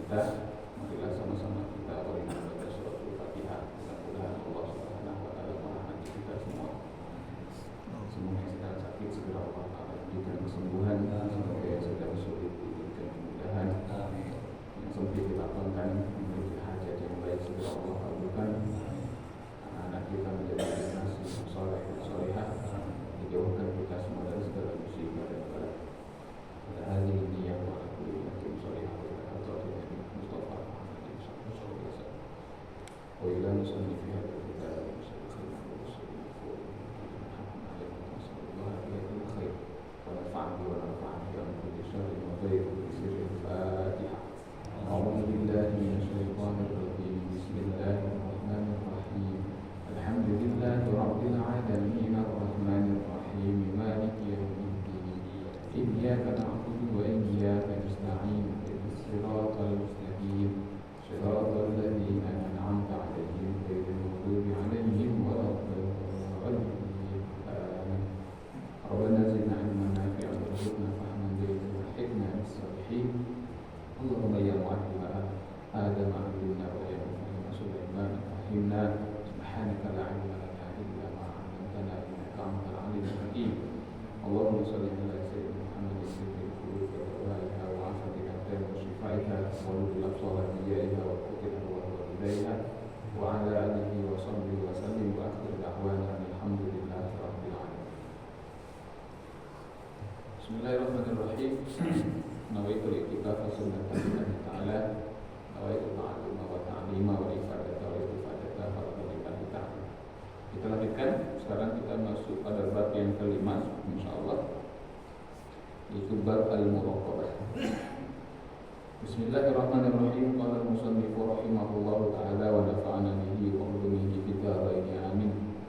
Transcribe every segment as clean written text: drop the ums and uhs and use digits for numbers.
kita, marilah sama-sama kita membaca surat Al-Fatihah. Mudah-mudahan Allah Subhanahu wa taala merahmati kita semua. Semua yang sedang sakit segera Allah Ta'ala berikan kesembuhan, semoga yang sedang sulit diberikan kemudahan, yang sempit dilapangkan, memiliki hajat yang baik segera Allah kabulkan. Anak-anak kita menjadi generasi soleh dan solehah, dijauhkan kita semua dari segala musibah dan bala. Pada hari ini yang wa'alaikum yakin solehah atau Nabi Mustafa Muhammad SAW wa ila musannifi hadal kitab musallikhina wa musallifu ونفعني ونفعني عن كل شر وخير بسر الفاتحة. أعوذ بالله من الشيطان الرجيم. بسم الله الرحمن الرحيم. الحمد لله رب العالمين الرحمن الرحيم مالك يوم الدين. إياك نعبد وإياك نستعين. اهدنا الصراط المستقيم صراط الذين أنعمت عليهم غير المغضوب عليهم ولا الضالين. ربنا زدنا علما نافعا وارزقنا فهما جيدا والحكمة بالصالحين. اللهم يا معلم آدم علمنا ويا مفهم سليمان فهمنا. سبحانك لا علم لنا إلا ما علمتنا إنك أنت العليم الحكيم. اللهم صل على سيدنا محمد سيد القلوب ودوائها وعافية الأبدان وشفائها ونور الأبصار وضيائها وقوت الأرواح وبدائها وعلى آله وصحبه وسلم وآخر دعوانا أن الحمد لله رب العالمين. Bismillahirrahmanirrahim. Nawaitul iqtiqaf sunnatan lillahi ta'ala, nawaitul ta'alluma wa ta'lima wa ifadata wa istifadata fardhu ta'ala. Kita lanjutkan, sekarang kita masuk pada bab yang kelima insyaallah, yaitu bab al-muraqabah. Bismillahirrahmanirrahim. Qala al-musannif rahimahullahu ta'ala wa nafa'ana bihi wa ulumihi fid dharain amin.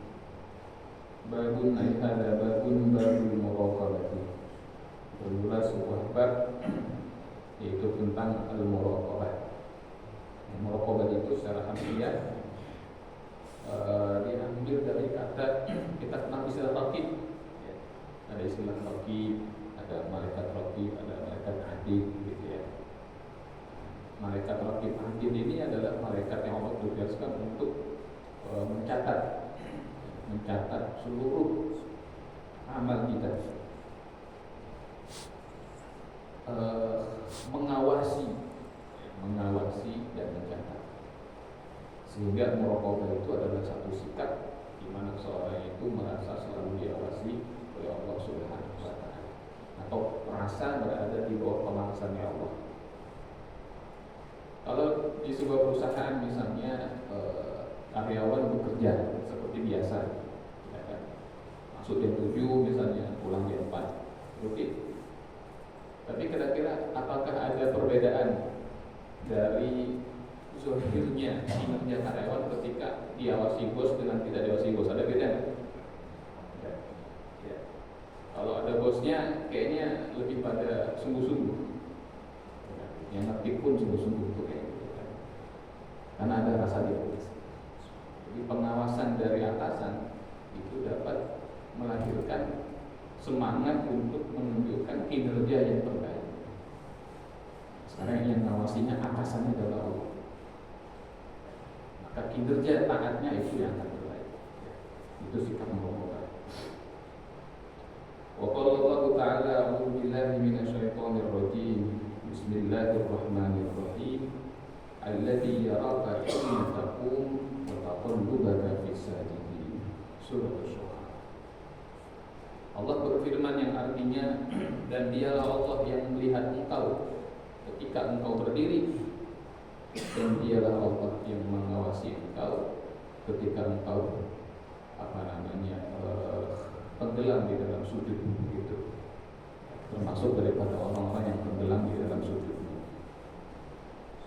Babun ay hadza babul muraqabah. Bermula sebuah bab yaitu tentang al-muraqabah. Muraqabah itu secara harfiah diambil dari kata, kita kenal istilah raqib. Ada istilah raqib, ada malaikat raqib, ada malaikat atid, gitu ya. Malaikat raqib atid ini adalah malaikat yang Allah tugaskan untuk mencatat seluruh amal kita. Mengawasi dan mencatat, sehingga muraqabah itu adalah satu sikap di mana seorang itu merasa selalu diawasi oleh Allah Subhanahu wa taala, atau merasa berada di bawah pengawasannya Allah. Kalau di sebuah perusahaan misalnya karyawan bekerja seperti biasa, ya kan? Masuk jam 7 misalnya, pulang jam 4, oke. Tapi kira-kira apakah ada perbedaan dari zahirnya kinerja karyawan ketika diawasi bos dengan tidak diawasi bos? Ada beda? Ya. Kalau ada bosnya kayaknya lebih pada sungguh-sungguh, yang ngerti pun sungguh-sungguh itu kayak gitu kan. Karena ada rasa diawasi. Jadi pengawasan dari atasan itu dapat melahirkan semangat untuk menunjukkan kinerja yang terbaik. Sekarang yang ngawasinya atasannya adalah Allah, maka kinerja taatnya itu yang akan terbaik. Itu sikap muraqabah. Wa qala Allah ta'ala a'udzu billahi minasyaitonir rajim. Bismillahirrahmanirrahim. Alladzi yaraka hina taqum wa taqallubaka fis sajidin. Surah Asy-Syura. Allah berfirman yang artinya, dan dialah Allah yang melihat engkau ketika engkau berdiri, dan dialah Allah yang mengawasi engkau ketika engkau tenggelam di dalam sujud, begitu. Termasuk daripada orang-orang yang tenggelam di dalam sujud.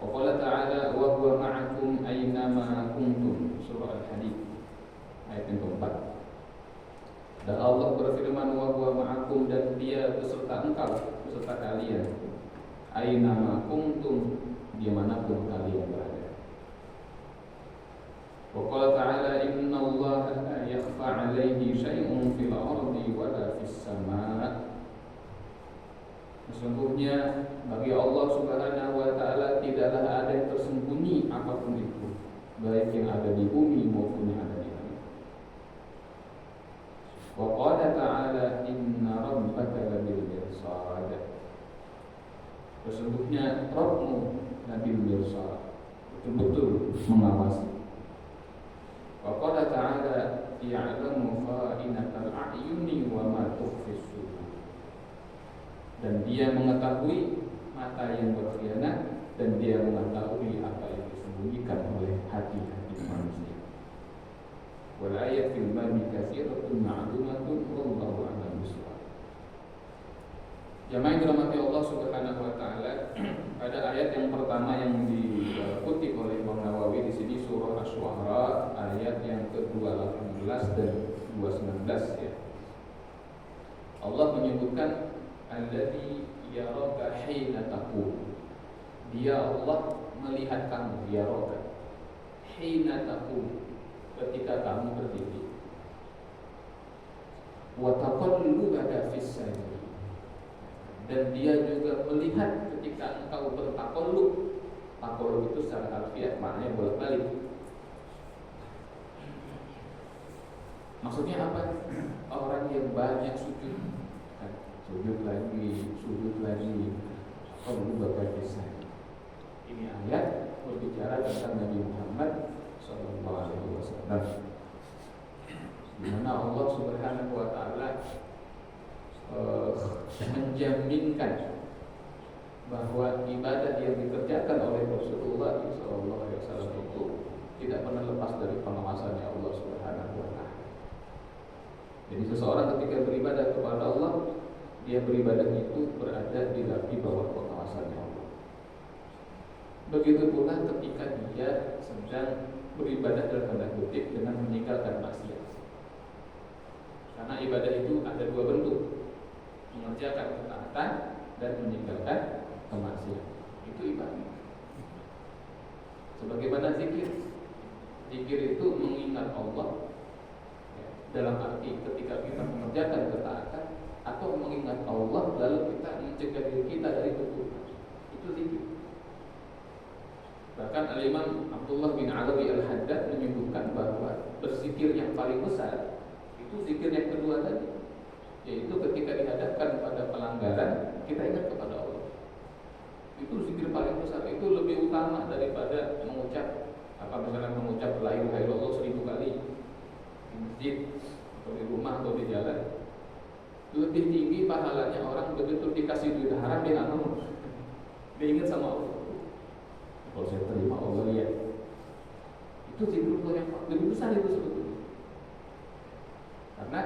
Qala ta'ala wa huwa ma'akum aina ma kuntum. Surah Al-Hadid ayat yang keempat. Dan Allah berfirman wa huwa ma'akum, dan dia beserta engkau, beserta kalian. Aina ma kuntum, dimanapun kalian berada. Wa qala ta'ala inna Allah la yakhfa 'alaihi syai'un fil ardi wa la fis sama'. Sesungguhnya bagi Allah Subhanahu wa taala tidak tidaklah ada yang tersembunyi apapun itu, baik yang ada di bumi maupun yang ada di langit. Wa qala ta'ala inna rabbaka labil mirsad. Sesungguhnya Rabbmu labil mirsad, betul-betul mengawasi. Wa qala ta'ala ya'lamu kha'inatal a'yuni wa ma tukhfis sudur. Dan dia mengetahui mata yang berkhianat, dan dia mengetahui apa yang disembunyikan oleh hati-hati manusia. Wal ayat fil babi katsiratun ma'lumatun wallahu a'lam bishawab. Jamaah yang dirahmati Allah Subhanahu wa taala, pada ayat yang pertama yang dikutip oleh Imam Nawawi di sini surah Asy-Syu'ara ayat yang ke-218 dan 219 ya. Allah menyebutkan alladzi yaraka hina taqum. Dia Allah melihat kamu, yaraka hina taqum, ketika kamu berdiri. Wa taqallubaka fis sajdah. Dan dia juga melihat ketika engkau bertaqallub. Taqallub itu secara harfiah maknanya bolak-balik. Maksudnya apa? Orang yang banyak sujud, sujud lagi, taqallubaka fis sajdah. Ini ayat berbicara tentang Nabi Muhammad sallallahu alaihi wasallam, di mana Allah Subhanahu wa taala menjaminkan bahwa ibadah yang dikerjakan oleh Rasulullah sallallahu alaihi wasallam itu tidak pernah lepas dari pengawasannya Allah Subhanahu wa taala. Jadi seseorang ketika beribadah kepada Allah, dia beribadah itu berada di bawah pengawasannya Allah. Begitu pula ketika dia sedang beribadah dalam tanda kutip dengan meninggalkan maksiat. Karena ibadah itu ada dua bentuk, mengerjakan ketaatan dan meninggalkan kemaksiatan. Itu ibadah. Sebagaimana zikir. Zikir itu mengingat Allah ya, dalam arti ketika kita mengerjakan ketaatan atau mengingat Allah lalu kita mencegah diri kita dari keburukan. Itu zikir. Bahkan Al-Imam Abdullah bin Alawi Al-Haddad menyebutkan bahwa berzikir yang paling besar itu zikir yang kedua tadi, yaitu ketika dihadapkan pada pelanggaran kita ingat kepada Allah. Itu zikir paling besar, itu lebih utama daripada mengucap misalnya mengucap la ilaha illallah 1000 kali di masjid atau di rumah atau di jalan. Lebih tinggi pahalanya orang begitu dikasih duit haram dia nggak mau, dia ingat sama Allah. Kalau saya terima Allah lihat. Itu zikrullah yang lebih besar itu sebetulnya. Karena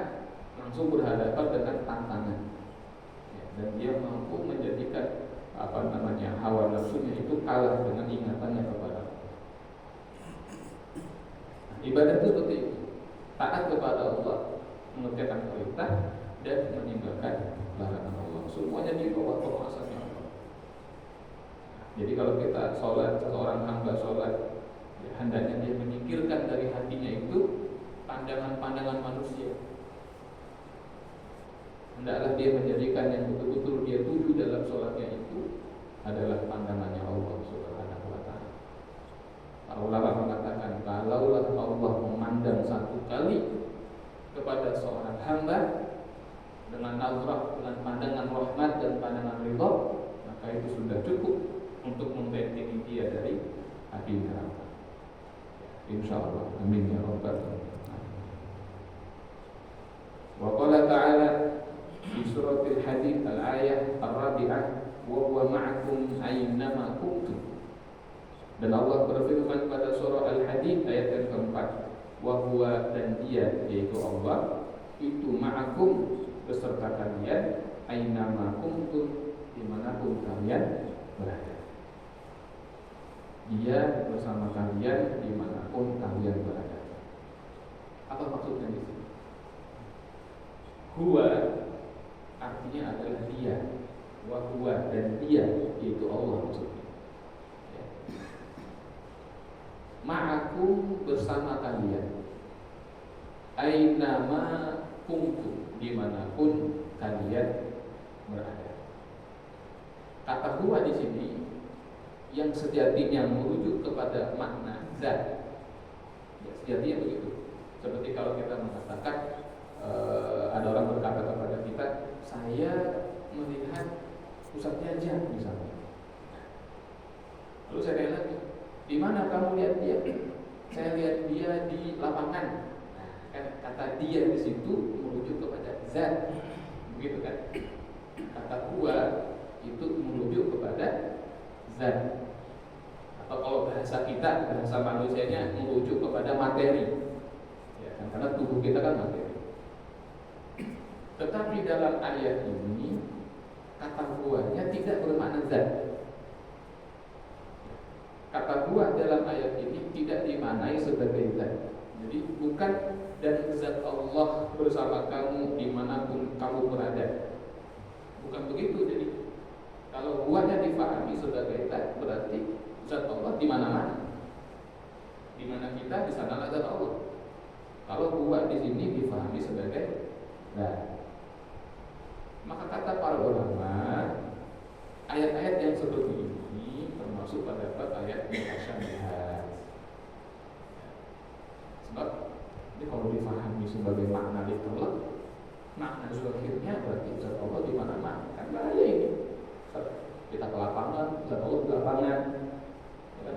langsung berhadapan dengan tantangan ya, dan dia mampu menjadikan hawa nafsunya itu kalah dengan ingatannya kepada Allah. Nah, ibadah itu seperti itu, taat kepada Allah, mengerjakan perintah dan meninggalkan larangan Allah. Semuanya di bawah pengawasannya Allah. Jadi kalau kita sholat, seorang hamba sholat ya, hendaknya dia menyingkirkan dari hatinya itu pandangan-pandangan manusia. Hendaklah dia menjadikan yang betul-betul dia tuju dalam sholatnya itu adalah pandangannya Allah Subhanahu wa taala. Para ulama mengatakan kalaulah Allah memandang satu kali kepada seorang hamba dengan nazrah, dengan pandangan rahmat dan pandangan ridha, maka itu sudah cukup untuk membentengi dia dari api neraka. Insyaallah, amin ya rabbal alamin. Wa qala ta'ala fi suratil Hadid al-ayah ar-rabi'ah wa huwa ma'akum aynama kuntum. Dan Allah berfirman pada surah Al-Hadid ayat yang keempat, wa huwa, dan dia yaitu Allah itu ma'akum, beserta kalian, aynama kuntum, dimanapun kalian berada. Dia bersama kalian dimanapun kalian berada. Apa maksudnya di sini? Huwa artinya adalah dia, wa huwa, dan dia yaitu Allah maksudnya. Ya. Ma'akum, bersama kalian, aynama kuntum, dimanapun kalian berada. Kata huwa di sini yang sejatinya merujuk kepada makna zat. Ya, sejatinya begitu. Seperti kalau kita mengatakan ada orang berkata kepada kita, saya melihat pusatnya jam misalnya. Lalu saya tanya lagi, di mana kamu lihat dia? Saya lihat dia di lapangan. Nah, kan kata dia di situ merujuk kepada zat, begitu kan? Kata huwa itu merujuk kepada zat. Atau kalau bahasa kita, bahasa manusianya merujuk kepada materi. Ya, kan? Karena tubuh kita kan materi. Tetapi dalam ayat ini kata huwanya tidak bermakna zat. Kata huwa dalam ayat ini tidak dimaknai sebagai zat. Jadi bukan dan zat Allah bersama kamu dimanapun kamu berada. Bukan begitu. Jadi kalau huwanya dipahami sebagai zat, berarti zat Allah di mana-mana. Di mana kita, di sana zat Allah. Kalau huwa di sini dipahami sebagai zat. Maka kata para ulama, ayat-ayat yang seperti ini termasuk pada bab ayat mutasyabihat. Sebab ini kalau difahami sebagai makna literal, makna zahirnya berarti zat Allah di mana-mana. Kan bahaya ini. Kita ke lapangan, zat Allah di lapangan.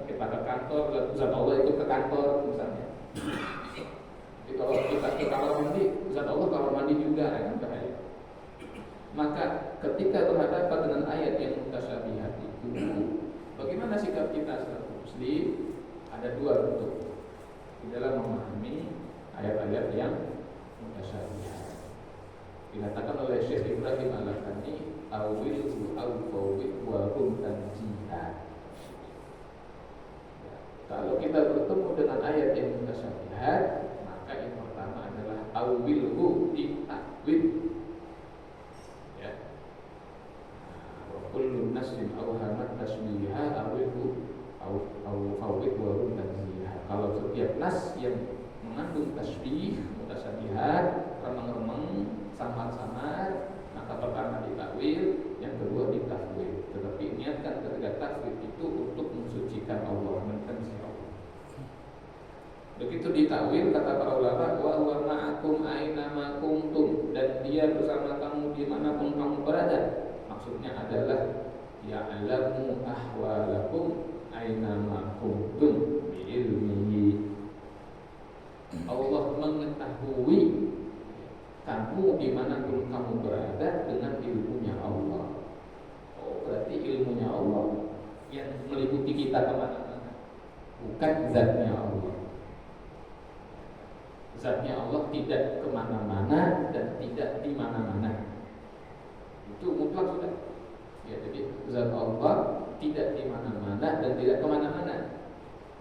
Kita ke kantor, zat Allah ikut ke kantor misalnya. Jadi kalau kita ke kamar mandi, zat Allah kamar mandi juga, kan bahaya. Maka ketika berhadapan dengan ayat yang mutasyabihat itu, bagaimana sikap kita sebagai muslim? Ada dua bentuk di dalam memahami ayat-ayat yang mutasyabihat. Dikatakan oleh Syekh Ibrahim Al-Lakhani, awilhu al-fawwid wa rum tanjiha. Kalau kita bertemu dengan ayat yang mutasyabihat, maka yang pertama adalah awilhu ditakwil. Kullu nasin awhamat tasbiha awilhu aw fawwid wa rum tanjiha. Kalau setiap nas yang mengandung tasbih, mutasyabihat, remeng-remeng, samar-samar, maka pertama ditakwil, yang kedua ditafwid. Tetapi niatkan ketika tafwid itu untuk mensucikan Allah, mentanzih Allah. Begitu ditakwil, kata para ulama, wa huwa ma'akum aina ma kuntum, dan dia bersama kamu dimanapun kamu berada. Maksudnya adalah ya'lamu ahwalakum aina ma kuntum bi'ilmihi. Allah mengetahui kamu dimanapun kamu berada dengan ilmunya Allah. Oh, berarti ilmunya Allah yang meliputi kita kemana-mana, bukan zatnya Allah. Zatnya Allah tidak kemana-mana dan tidak di mana-mana. Itu mutlak sudah. Ya, jadi zat Allah tidak di mana-mana dan tidak kemana-mana.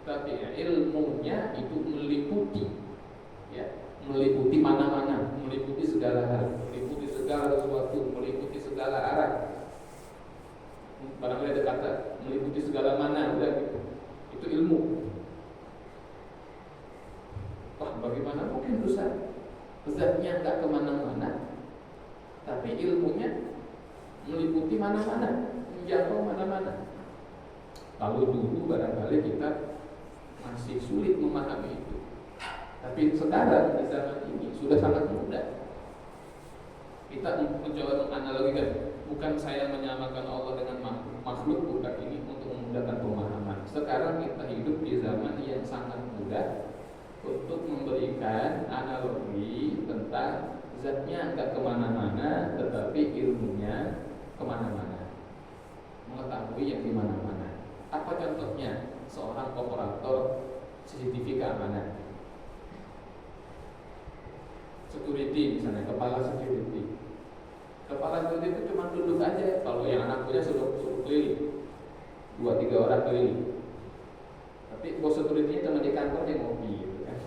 Tapi ilmunya itu meliputi, ya, meliputi mana-mana, meliputi segala hal, meliputi segala sesuatu, meliputi segala arah. Barangkali ada kata meliputi segala mana, udah gitu. Itu ilmu. Wah, bagaimana mungkin Ustaz? Zatnya nggak kemana-mana, tapi ilmunya meliputi mana-mana, menjangkau mana-mana. Kalau dulu barangkali kita masih sulit memahami itu, tapi sekarang di zaman ini sudah sangat mudah. Kita mencoba menganalogikan, bukan saya menyamakan Allah dengan makhluk, bukan, ini untuk memudahkan pemahaman. Sekarang kita hidup di zaman yang sangat mudah untuk memberikan analogi tentang zatnya enggak kemana-mana, tetapi ilmunya kemana-mana, mengetahui yang di mana-mana. Apa contohnya? Seorang operator CCTV keamanan, security misalnya, kepala security. Kepala security itu cuma duduk aja. Kalau yang anak punya suruh keliling, 2-3 orang keliling. Tapi bos security-nya cuma di kantor, dia ngopi gitu kan.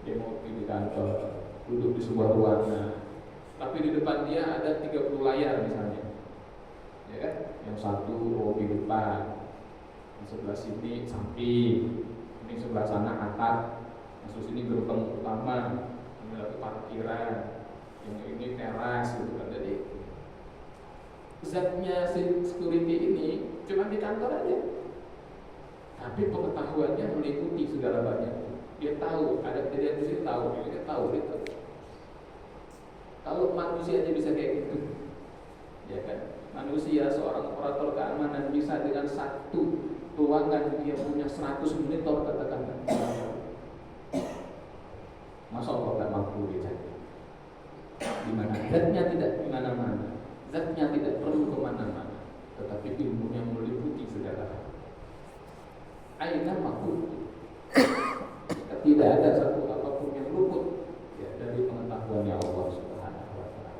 Dia ngopi di kantor, duduk di sebuah ruangan. Tapi di depan dia ada 30 layar misalnya, ya kan? Yang satu di depan, yang sebelah sini samping, ini sebelah sana atap, yang sini gerbang utama, ini lagi parkiran, yang ini teras gitu kan. Jadi zatnya security ini cuma di kantor aja. Tapi pengetahuannya meliputi segala banyak. Dia tahu, ada kejadian di sini tahu, dia tahu. Kalau manusia aja bisa kayak gitu, ya kan? Manusia seorang operator keamanan bisa dengan satu ruangan dia punya 100 monitor katakanlah. Masa Allah tak mampu dia cari? Di mana zatnya tidak di mana-mana, zatnya tidak perlu kemana-mana, tetapi ilmunya meliputi segala hal. Aina makhluk. Tidak ada satu apapun yang luput ya, dari pengetahuannya Allah Subhanahu wa Ta'ala.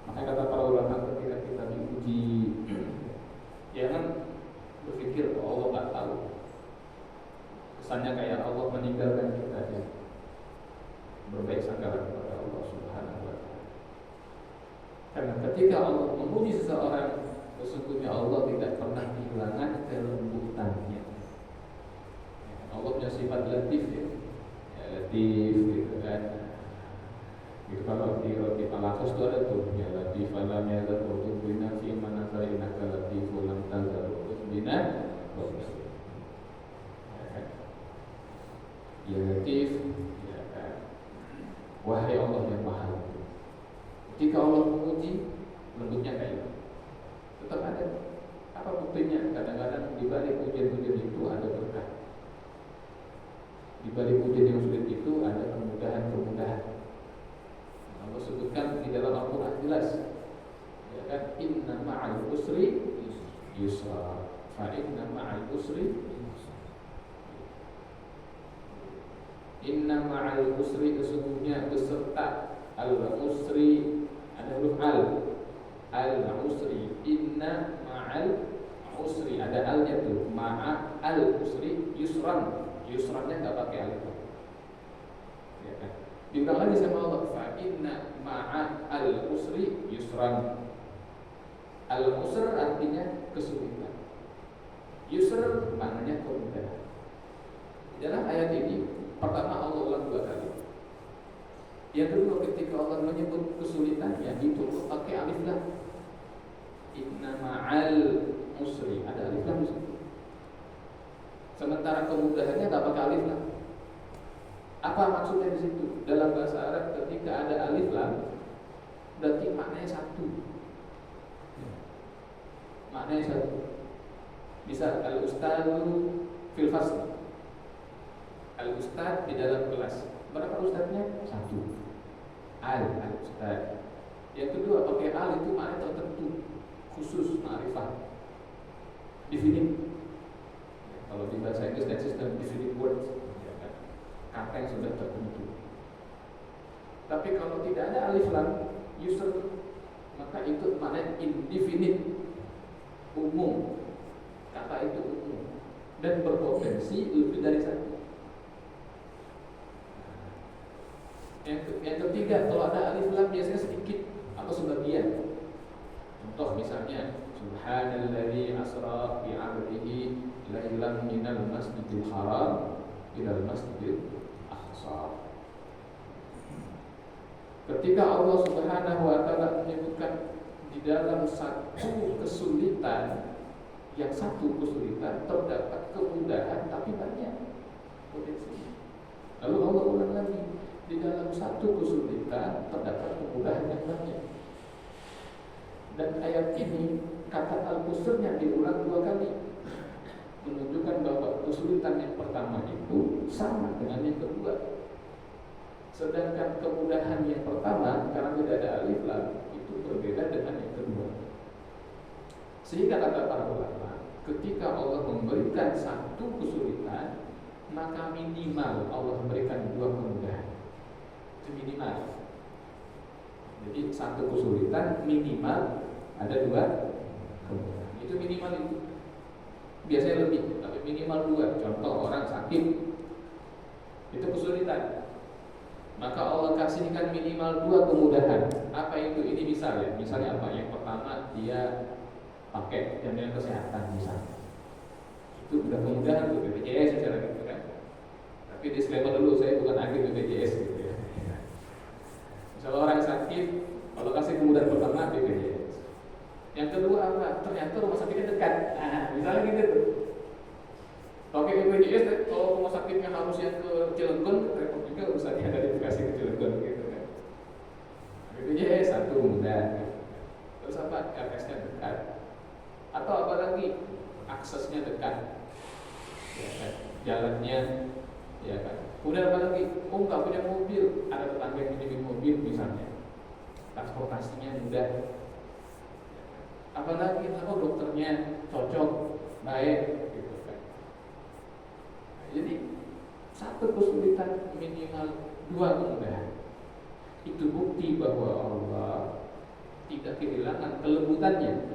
Maka kata para ulama, ketika kita diuji, jangan berpikir bahwa Allah tak tahu. Kesannya kayak Allah meninggalkan kita ya. Berbaik sangka kepada Allah Subhanahu wa Ta'ala. Karena ketika Allah memuji seseorang, sesungguhnya Allah tidak pernah kehilangan kelembutannya. Allah punya sifat latif ya, latif gitu kan. Gitu kalau di roti Al-Qas itu ada tuh ya latif alam ya zatul bina fi mana sayna latif ulam tazarut bina ya latif ya kan. Wahai Allah yang maha lembut. Ketika Allah menguji, lembutnya kayak itu. Tetap ada. Apa buktinya? Kadang-kadang di balik ujian-ujian itu ada berkah. Di balik ujian yang sulit itu ada kemudahan-kemudahan. Allah sebutkan di dalam Al-Quran jelas, ya kan? Inna ma'al usri yusra. Fa inna ma'al usri yusra. Inna ma'al usri, sesungguhnya beserta al-usri, ada huruf al-usri. Inna ma'al usri, ada al-nya tuh. Ma'a al-usri yusran. Yusrannya nggak pakai alif, ya kan? Dibilang lagi sama Allah, fa inna ma'a al-usri yusran. Al-usr artinya kesulitan, yusr maknanya kemudahan. Dalam ayat ini, pertama Allah ulang 2 kali. Yang kedua, ketika Allah menyebut kesulitannya, itu pakai alif lam. Inna ma'al usri, ada alif lam. Sementara kemudahannya tak pakai alif lam. Apa maksudnya di situ? Dalam bahasa Arab ketika ada alif lam, berarti maknanya satu. Maknanya satu. Misal al-ustadu fil fasl. Al-ustad di dalam kelas. Berapa ustadnya? 1. Al-ustad. Yang kedua pakai al itu maknanya tertentu, khusus, ma'rifah, definite. Kalau di bahasa Inggris dan sistem definite words, ya kan? Kata yang sudah tertentu. Tapi kalau tidak ada alif lam, user, maka itu maknanya indefinite, umum. Kata itu umum dan berpotensi lebih dari satu. Yang ketiga, kalau ada alif lam biasanya sedikit atau sebagian. Contoh misalnya, Subhanalladzi asra bi 'abdihi lailan minal masjidil haram ilal masjidil aqsa. Ketika Allah Subhanahu wa Ta'ala menyebutkan di dalam satu kesulitan, yang satu kesulitan terdapat kemudahan tapi banyak potensi. Lalu Allah ulang lagi, di dalam satu kesulitan terdapat kemudahan yang banyak. Dan ayat ini kata al-usrnya diulang 2 kali, menunjukkan bahwa kesulitan yang pertama itu sama dengan yang kedua. Sedangkan kemudahan yang pertama karena tidak ada alif lam itu berbeda dengan yang kedua. Sehingga kata para ulama, ketika Allah memberikan satu kesulitan, maka minimal Allah memberikan 2 kemudahan. Itu minimal. Jadi satu kesulitan minimal ada 2 kemudahan. Itu minimal itu. Biasanya lebih, tapi minimal 2. Contoh orang sakit, itu kesulitan, maka Allah kasihkan minimal 2 kemudahan. Apa itu? Ini misalnya apa? Yang pertama, dia pakai jaminan kesehatan misalnya. Itu udah kemudahan tuh, BPJS misalnya gitu kan. Tapi disclaimer dulu, saya bukan agen BPJS gitu ya. Misalnya orang sakit, kalau kasih kemudahan pertama BPJS. Yang kedua apa? Ternyata rumah sakitnya dekat. Nah, misalnya gitu tuh. BPJS kalau rumah sakitnya harus yang ke Cilegon, repot juga urusannya dari Bekasi ke Cilegon gitu kan. BPJS satu mudah. Terus apa? RS-nya dekat. Atau apa lagi? Aksesnya dekat. Ya kan? Jalannya ya kan. Kemudian apa lagi? Oh nggak punya mobil, ada tetangga yang pinjemin mobil misalnya. Transportasinya mudah. Apalagi kalau dokternya cocok, baik gitu kan. Jadi satu kesulitan minimal dua kemudahan. Itu bukti bahwa Allah tidak kehilangan kelembutannya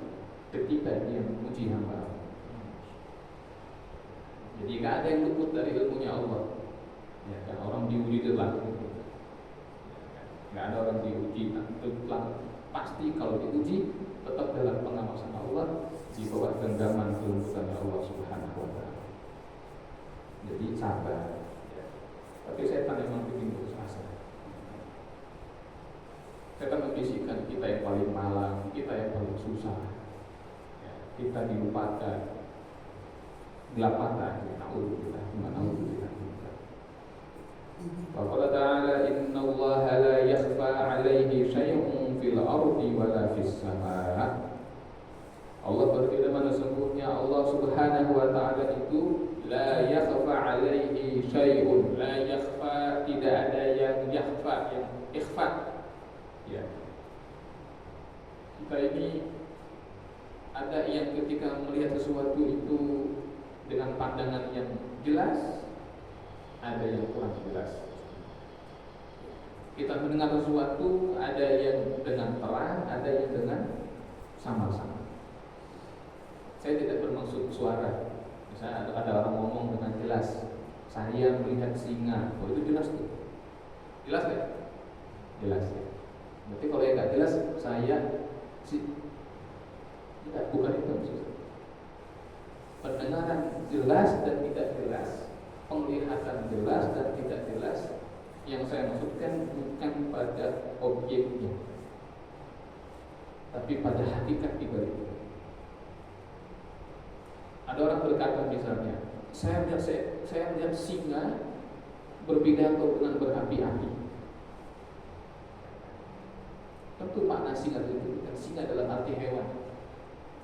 ketika dia memuji hamba. Jadi nggak ada yang luput dari ilmunya Allah. Ya kan, orang diuji telah, nggak ada orang diuji telah. Pasti kalau diuji tetap dalam pengawasan Allah di bawah genggaman kelembutan Allah Subhanahu Wa Taala. Jadi sabar. Ya. Tapi setan memang bikin putus asa. Setan membisikkan kita yang paling malang, kita yang paling susah, ya, kita dilupakan, gelap mata, kita. Qala ta'ala inna Allah la yakhfa 'alaihi syai'un fil ardi wala fis sama'. Allah berfirman sesungguhnya Allah Subhanahu wa taala itu la yakhfa 'alaihi syai'un. La yakhfa, tidak ada yang yakhfa, yang ikhfa. Ya. Kita ini ada yang ketika melihat sesuatu itu dengan pandangan yang jelas, ada yang kurang jelas. Kita mendengar sesuatu, ada yang dengan terang, ada yang dengan samar-samar. Saya tidak bermaksud suara. Misalnya ada orang ngomong dengan jelas, saya melihat singa, oh itu jelas tuh. Jelas nggak? Jelas ya. Berarti kalau yang nggak jelas, saya tidak, bukan itu maksudnya. Pendengaran jelas dan tidak jelas, penglihatan jelas dan tidak jelas. Yang saya maksudkan bukan pada objeknya, tapi pada hakikat ibadah. Ada orang berkata misalnya, saya melihat singa berpidato dengan berapi-api. Tentu makna singa itu bukan singa dalam arti hewan,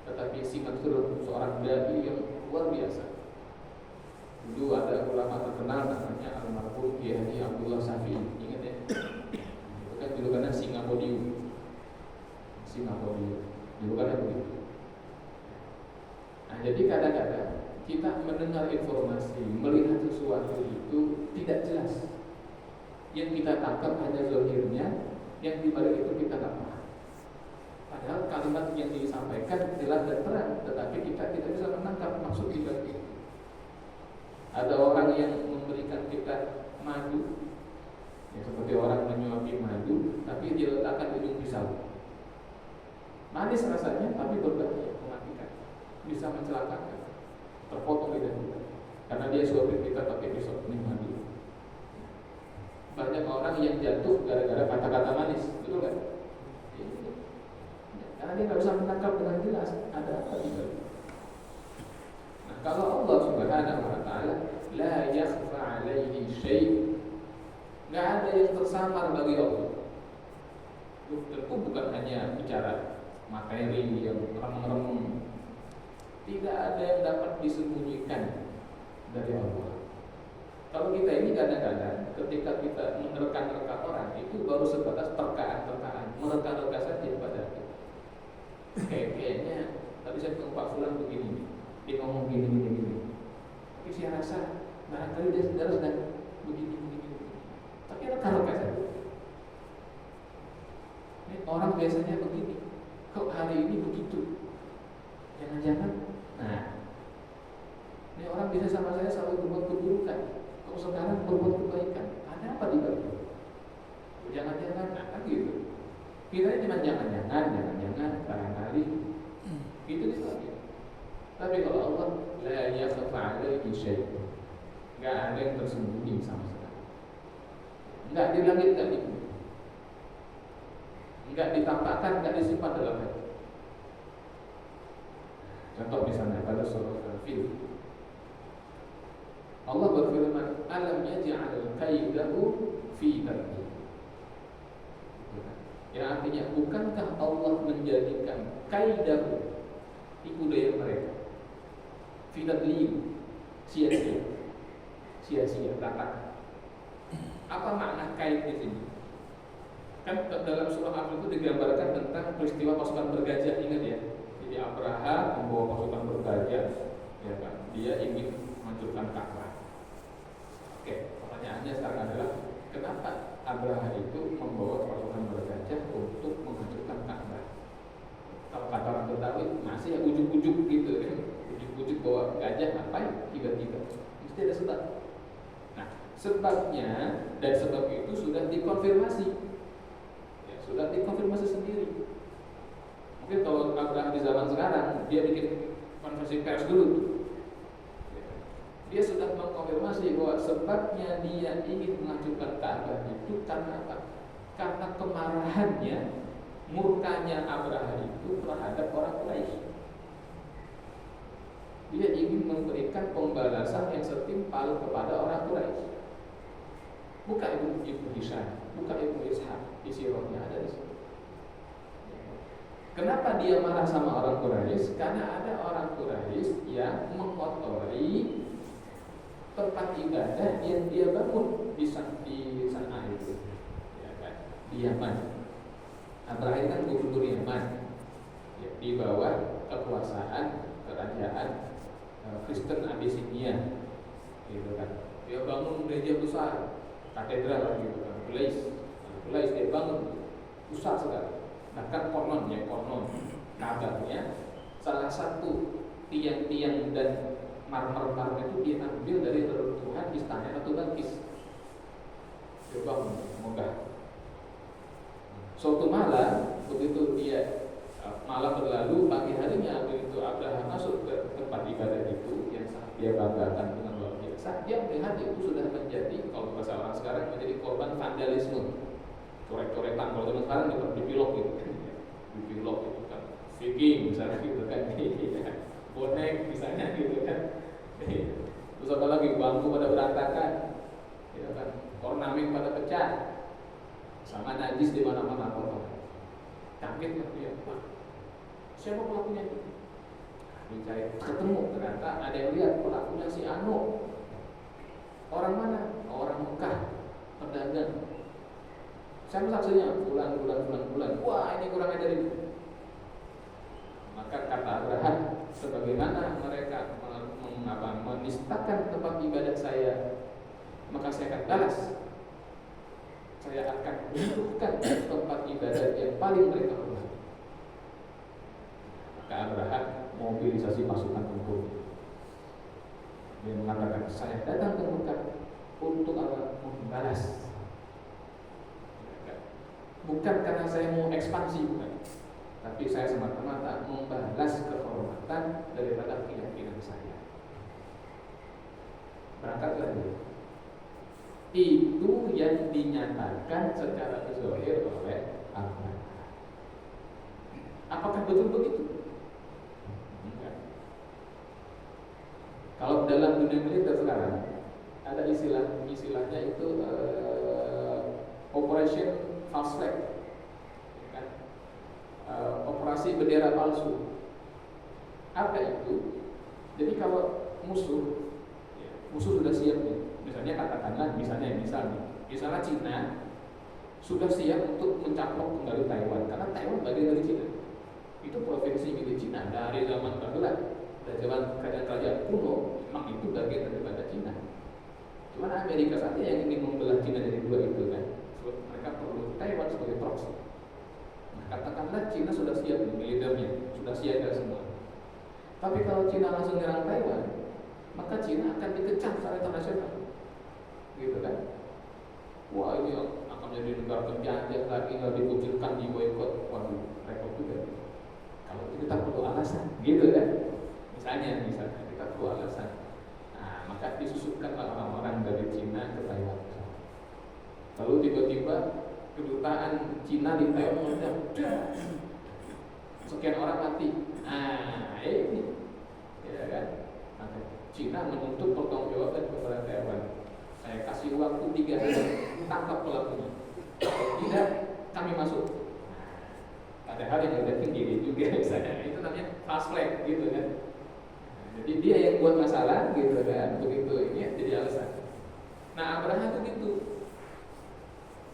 tetapi singa itu adalah seorang dai yang luar biasa. Dulu ada ulama terkenal namanya almarhum Kiai Haji Abdullah Syafi'i, ingat ya? Itu kan julukannya singa podium. Singa podium, julukannya begitu. Nah, jadi kadang-kadang kita mendengar informasi, melihat sesuatu itu tidak jelas. Yang kita tangkap hanya zahirnya, yang di balik itu kita tak paham. Padahal kalimat yang disampaikan jelas dan terang, tetapi kita tidak bisa menangkap maksud di balik itu. Ada orang yang memberikan kita madu, ya, seperti orang menyuapi madu, tapi dia letakkan ujung pisau. Manis rasanya, tapi berbahaya, mematikan, bisa mencelakakan, terpotong lidah kita. Karena dia suapin kita pakai pisau ini madu. Banyak orang yang jatuh gara-gara kata-kata manis, betul kan? Karena dia nggak bisa menangkap dengan jelas ada apa di balik. Kalau Allah Subhanahu wa taala la yakhfa 'alaihi syai', enggak ada yang tersamar bagi Allah. Tentu bukan hanya bicara materi yang remeng-remeng. Tidak ada yang dapat disembunyikan dari Allah. Kalau kita ini kadang-kadang ketika kita menerka-nerka orang itu baru sebatas terkaan-terkaan, mereka-reka saja pada kita. Kayaknya tadi saya ketemu Pak Fulan begini. Dia ngomong gini. Tapi saya rasa barangkali dia sedang begini. Tapi reka-reka saja. Ini orang biasanya begini. Kok hari ini begitu? Jangan-jangan. Nah, ini orang bisa sama saya selalu berbuat keburukan. Kok sekarang berbuat kebaikan? Ada apa di balik? Jangan-jangan, nah gitu. Kita cuma jangan-jangan, barangkali. Gitu saja. Tapi kalau Allah la yakhfa 'alaihi syai', enggak ada yang tersembunyi sama sekali. Enggak di langit, enggak di bumi. Enggak ditampakkan, enggak disimpan dalam hati. Contoh misalnya pada surah Al-Fil. yaj'al kaidahu fi nabiyyi. Yang artinya, bukankah Allah menjadikan kaidahu, tipu daya mereka, fi nabiyyi, sia-sia, berantakan. Apa makna kaid di sini? Kan dalam surah Al itu digambarkan tentang peristiwa pasukan bergajah, ingat ya? Jadi Abraha membawa pasukan bergajah, ya kan? Dia ingin menghancurkan Ka'bah. Oke, pertanyaannya sekarang adalah, kenapa Abraha itu membawa pasukan bergajah untuk menghancurkan Ka'bah? Kalau kata orang Betawi, masih ya ujuk-ujuk gitu kan? Ujuk-ujuk bawa gajah, ngapain tiba-tiba? Mesti ada sebab. Nah, sebabnya dan sebab itu sudah dikonfirmasi, ya, sudah dikonfirmasi sendiri. Mungkin kalau Abraha di zaman sekarang, dia bikin konferensi pers dulu. Dia sudah mengkonfirmasi bahwa sebabnya dia ingin menghancurkan Ka'bah itu karena apa? Karena kemarahannya, murkanya Abraha itu terhadap orang Quraisy. Dia ingin memberikan pembalasan yang setimpal kepada orang Quraisy. Buka Ibnu Hisham, buka Ibnu Ishaq, di sirahnya ada di situ. Kenapa dia marah sama orang Quraisy? Karena ada orang Quraisy yang mengotori tempat ibadah yang dia bangun di sana itu, ya kan? Di Yaman. Abraha kan gubernur Yaman, ya, di bawah kekuasaan kerajaan Kristen Abisinia, gitu kan? Dia bangun gereja besar, katedral, gitu kan? Belais dia bangun besar sekali. Bahkan konon kabarnya salah satu tiang-tiang dan marmer itu diambil dari reruntuhan istana Ratu Balkis. Coba megah. Suatu malam, begitu dia malam berlalu, pagi harinya begitu Abraha masuk ke tempat ibadah itu yang sangat dia banggakan dengan luar biasa, dia melihat itu sudah menjadi, kalau bahasa orang sekarang, menjadi korban vandalisme. Coret-coretan, kalau zaman sekarang dipilok gitu, dipilok gitu kan, Viking misalnya gitu kan, bonek misalnya gitu kan. Terus apa lagi, bangku pada berantakan, ya kan, ornamen pada pecah, sama najis di mana-mana kotor. Kaget kan dia, Pak, siapa pelakunya itu? Dicari, ketemu, ternyata ada yang lihat pelakunya si Anu. Orang mana? Orang Mekah, pedagang. Siapa saksinya? Bulan. Wah, ini kurang dari itu. Maka kata Abraha, sebagaimana mereka menistakan tempat ibadah saya, maka saya akan balas. Saya akan runtuhkan tempat ibadah yang paling mereka hormati. Maka Abraha mobilisasi pasukan tempur. Dia mengatakan, saya datang ke Mekah untuk membalas. Bukan karena saya mau ekspansi, bukan. Tapi saya semata-mata membalas kehormatan daripada keyakinan saya. Berangkatlah dia. Itu yang dinyatakan secara zahir oleh Abraha. Apakah betul begitu? Enggak. Kalau dalam dunia militer sekarang ada istilahnya itu Operation False Flag, kan? Operasi bendera palsu. Apa itu? Jadi kalau musuh sudah siap nih. Misalnya katakanlah, misalnya Cina sudah siap untuk mencaplok kembali Taiwan, karena Taiwan bagian dari Cina. Itu provinsi milik Cina dari zaman Babylon, dari zaman kerajaan kuno, memang itu bagian daripada Cina. Cuman Amerika saja yang ingin membelah Cina dari dua itu kan. Mereka perlu Taiwan sebagai proksi. Nah, katakanlah Cina sudah siap nih, militernya sudah siaga semua. Tapi kalau Cina langsung menyerang Taiwan, maka Cina akan dikecam secara internasional, gitu kan? Wah, ini akan menjadi negara penjajah lagi, nggak dikucilkan, di boykot. Waduh, repot juga. Kalau kita perlu alasan, gitu kan? Misalnya kita perlu alasan. Nah, maka disusupkanlah orang-orang dari Cina ke Taiwan. Lalu tiba-tiba kedutaan Cina di Taiwan meledak, sekian orang mati. Nah, ini, ya kan? Cina menuntut pertanggungjawaban kepada Taiwan. saya kasih waktu 3 hari, tangkap pelakunya. Kalau tidak, kami masuk. Padahal yang ngedekin diri juga misalnya, itu namanya fast flag gitu kan. Jadi dia yang buat masalah gitu kan, begitu ini jadi alasan. Nah Abraha itu gitu.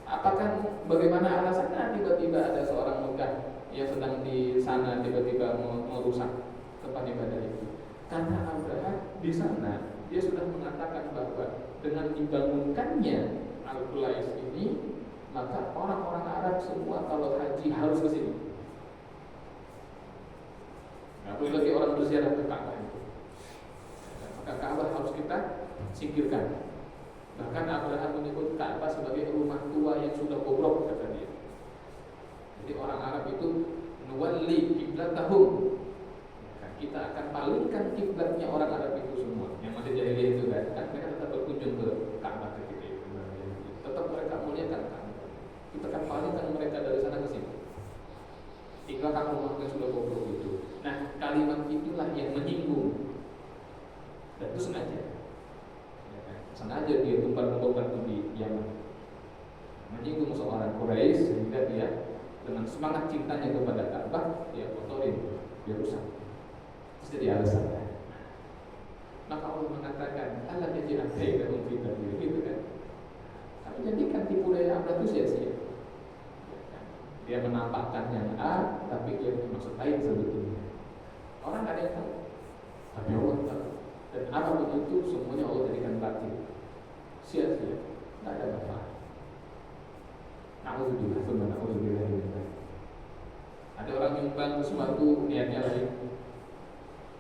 Apakah bagaimana alasannya tiba-tiba ada seorang Mekah yang sedang di sana tiba-tiba merusak tempat ibadah itu? Karena Abraha di sana dia sudah mengatakan bahwa dengan dibangunkannya Al-Qulais ini, maka orang-orang Arab semua kalau haji harus ke sini. Nggak boleh lagi orang berziarah ke Ka'bah itu. Maka Ka'bah harus kita singkirkan. Bahkan Abraham menyebut Ka'bah sebagai rumah tua yang sudah bobrok, kata dia. Jadi orang Arab itu nuwalli qiblatahum. Kita akan palingkan kiblatnya orang Arab itu semua. Yang masih jahiliyah itu kan mereka tetap berkunjung ke Ka'bah ketika itu. Tetap mereka muliakan Ka'bah. Kita akan palingkan mereka dari sana ke sini. Tinggalkan rumah yang sudah bobrok itu. Nah, kalimat itulah yang menyinggung. Dan itu sengaja dia tumpah-tumpahkan itu di Yaman, menyinggung seorang Quraisy sehingga dia dengan semangat cintanya kepada Ka'bah dia kotorin, dia rusak. Terus jadi alasan. Maka Allah mengatakan Allah yaj'al bainahum fitnatan gitu kan. Kami jadikan tipu daya Abraham itu sia-sia. Dia menampakkan yang A tapi dia maksud lain sebetulnya. Orang nggak ada yang tahu, tapi Allah tahu. Dan apapun itu semuanya Allah jadikan batil, sia-sia, tidak ada manfaat. Na'udzubillah. Ada orang nyumbang sesuatu niatnya lain,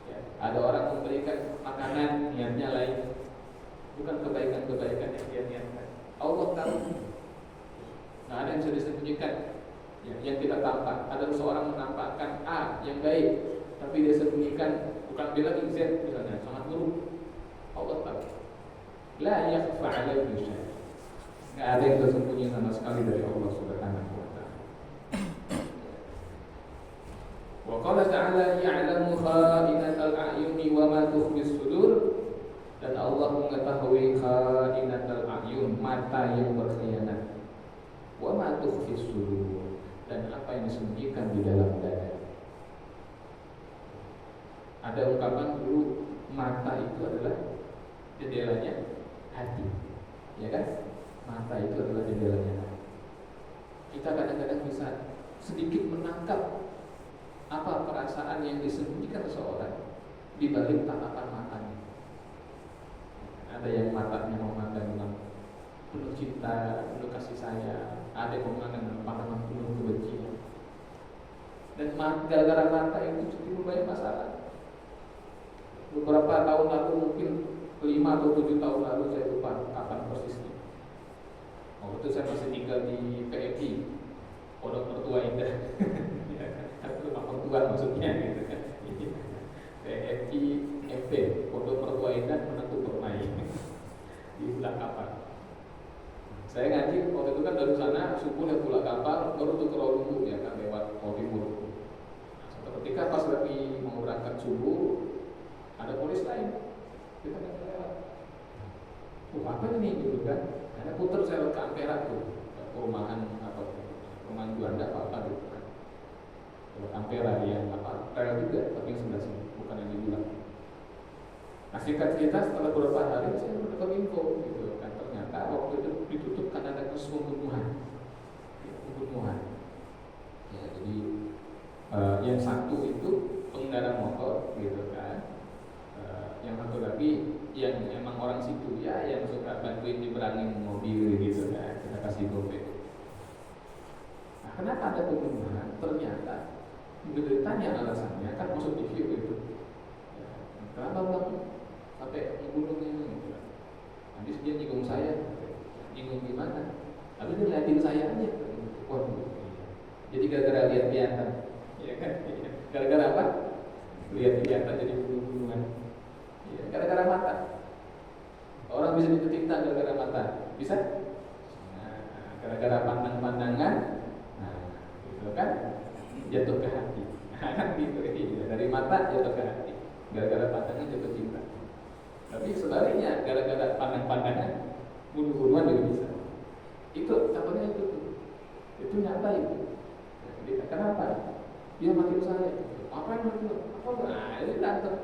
ya. Ada orang memberikan makanan niatnya lain, bukan kebaikan-kebaikan yang dia niatkan. Allah tahu. Nggak ada yang bisa disembunyikan. Ya, yang kita tampak, ada seorang menampakkan A yang baik, tapi dia sembunyikan bukan dia lagi Z misalnya, sangat buruk. Allah tahu. La yakhfa 'alaihi syai'. Enggak ada yang tersembunyi sama sekali dari Allah Subhanahu wa taala. Wa qala ta'ala ya'lamu kha'inatal a'yuni wa ma tukhfis sudur. Dan Allah mengetahui kha'inatal a'yun, mata yang berkhianat. Wa ma tukhfis sudur, dan apa yang disembunyikan di dalam dada. Ada ungkapan dulu mata itu adalah jendelanya hati, ya kan? Mata itu adalah jendelanya hati. Kita kadang-kadang bisa sedikit menangkap apa perasaan yang disembunyikan seseorang di balik tatapan matanya. Ada yang matanya memandang dengan penuh cinta, penuh kasih sayang. Ada yang memandang dengan pandangan penuh kebencian. Dan gara-gara mata itu timbul banyak masalah. Beberapa tahun lalu, mungkin 5 atau 7 tahun lalu, saya lupa kapan persisnya. Waktu itu saya masih tinggal di PMI, Pondok Mertua Indah. Ya, kan rumah mertua maksudnya gitu kan. PMI MP, Pondok Mertua Indah menentu bermain di Pulau Kapal. Saya ngaji waktu itu kan dari sana subuh lihat Pulau Kapal, baru tuh ke Rawalumbu ya kan, lewat Timur. Nah, ketika pas lagi mau berangkat subuh, ada polis lain, kita nggak lewat. Apa ini gitu kan? Karena putar saya ke Ampera tuh, perumahan atau perumahan Juanda apa gitu kan. Lewat Ampera yang apa? Rel juga, tapi yang sebelah sini, bukan yang di Bulan. Nah singkat cerita, setelah beberapa hari saya mendapat info gitu kan, ternyata waktu itu ditutup karena ada kasus pembunuhan. Ya, jadi yang satu itu pengendara motor gitu kan. Yang satu lagi yang emang orang situ ya, yang suka bantuin diberangin mobil gitu kan, kita kasih gopek. Nah kenapa ada pembunuhan? Ternyata ditanya alasannya kan masuk TV itu ya, kenapa bang sampai membunuhnya gitu kan. Habis dia nyinggung saya, nyinggung gimana? Habis dia liatin saya aja. Waduh, jadi gara-gara lihat-lihatan ya kan? Gara-gara apa? Lihat-lihatan jadi bunuh-bunuhan. Ya, gara-gara mata. Orang bisa jatuh cinta gara-gara mata, bisa? Nah, gara-gara pandang-pandangan, nah, gitu kan? Jatuh ke hati. Kan gitu ya. Dari mata jatuh ke hati. Gara-gara pandangan jatuh cinta. Tapi sebaliknya, gara-gara pandang-pandangan bunuh-bunuhan juga bisa. Itu contohnya itu nyata itu. Kenapa? Dia mati saya. Apa yang mati? Apa? Nah, ini datang.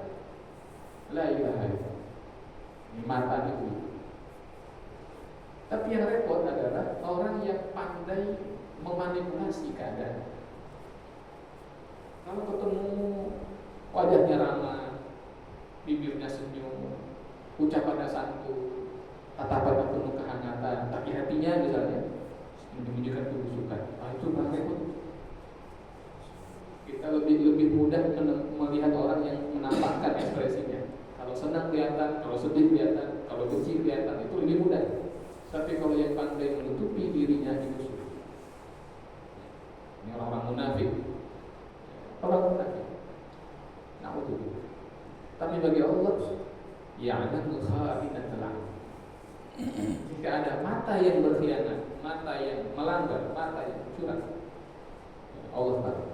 La ilaha illallah. Mata itu. Tapi yang repot adalah orang yang pandai memanipulasi keadaan. Kalau ketemu wajahnya ramah, bibirnya senyum, ucapannya santun, tatapannya penuh kehangatan, tapi hatinya misalnya menunjukkan kebusukan. Itu bahkan kita lebih mudah melihat orang yang menampakkan ekspresinya. Kalau senang kelihatan, kalau sedih kelihatan, kalau benci kelihatan, itu lebih mudah. Tapi kalau yang pandai menutupi dirinya itu sulit. Ini orang-orang munafik. Orang munafik. Na'udzubillah. Tapi bagi Allah, ya'lamu kha'inatal a'yun. Jika ada mata yang berkhianat, mata yang melanggar, mata yang curang, Allah tahu.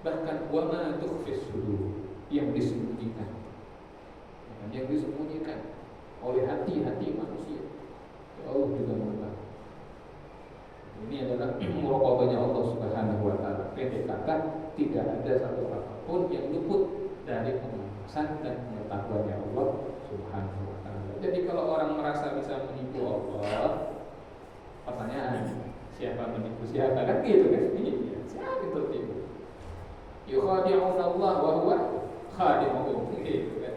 Bahkan wa ma tukhfis sudur, yang disembunyikan. Yang disembunyikan oleh hati-hati manusia, Allah juga mengetahui. Ini adalah muraqabahnya Allah Subhanahu wa taala. Pendek kata, tidak ada satu apapun yang luput dari pengawasan dan pengetahuannya Allah Subhanahu wa taala. Jadi kalau orang merasa bisa menipu Allah, pertanyaan, siapa menipu siapa? Kan gitu kan? Iya, siapa yang tertipu? Yukhadi'una Allah wa huwa khadi'uhum. Gitu kan?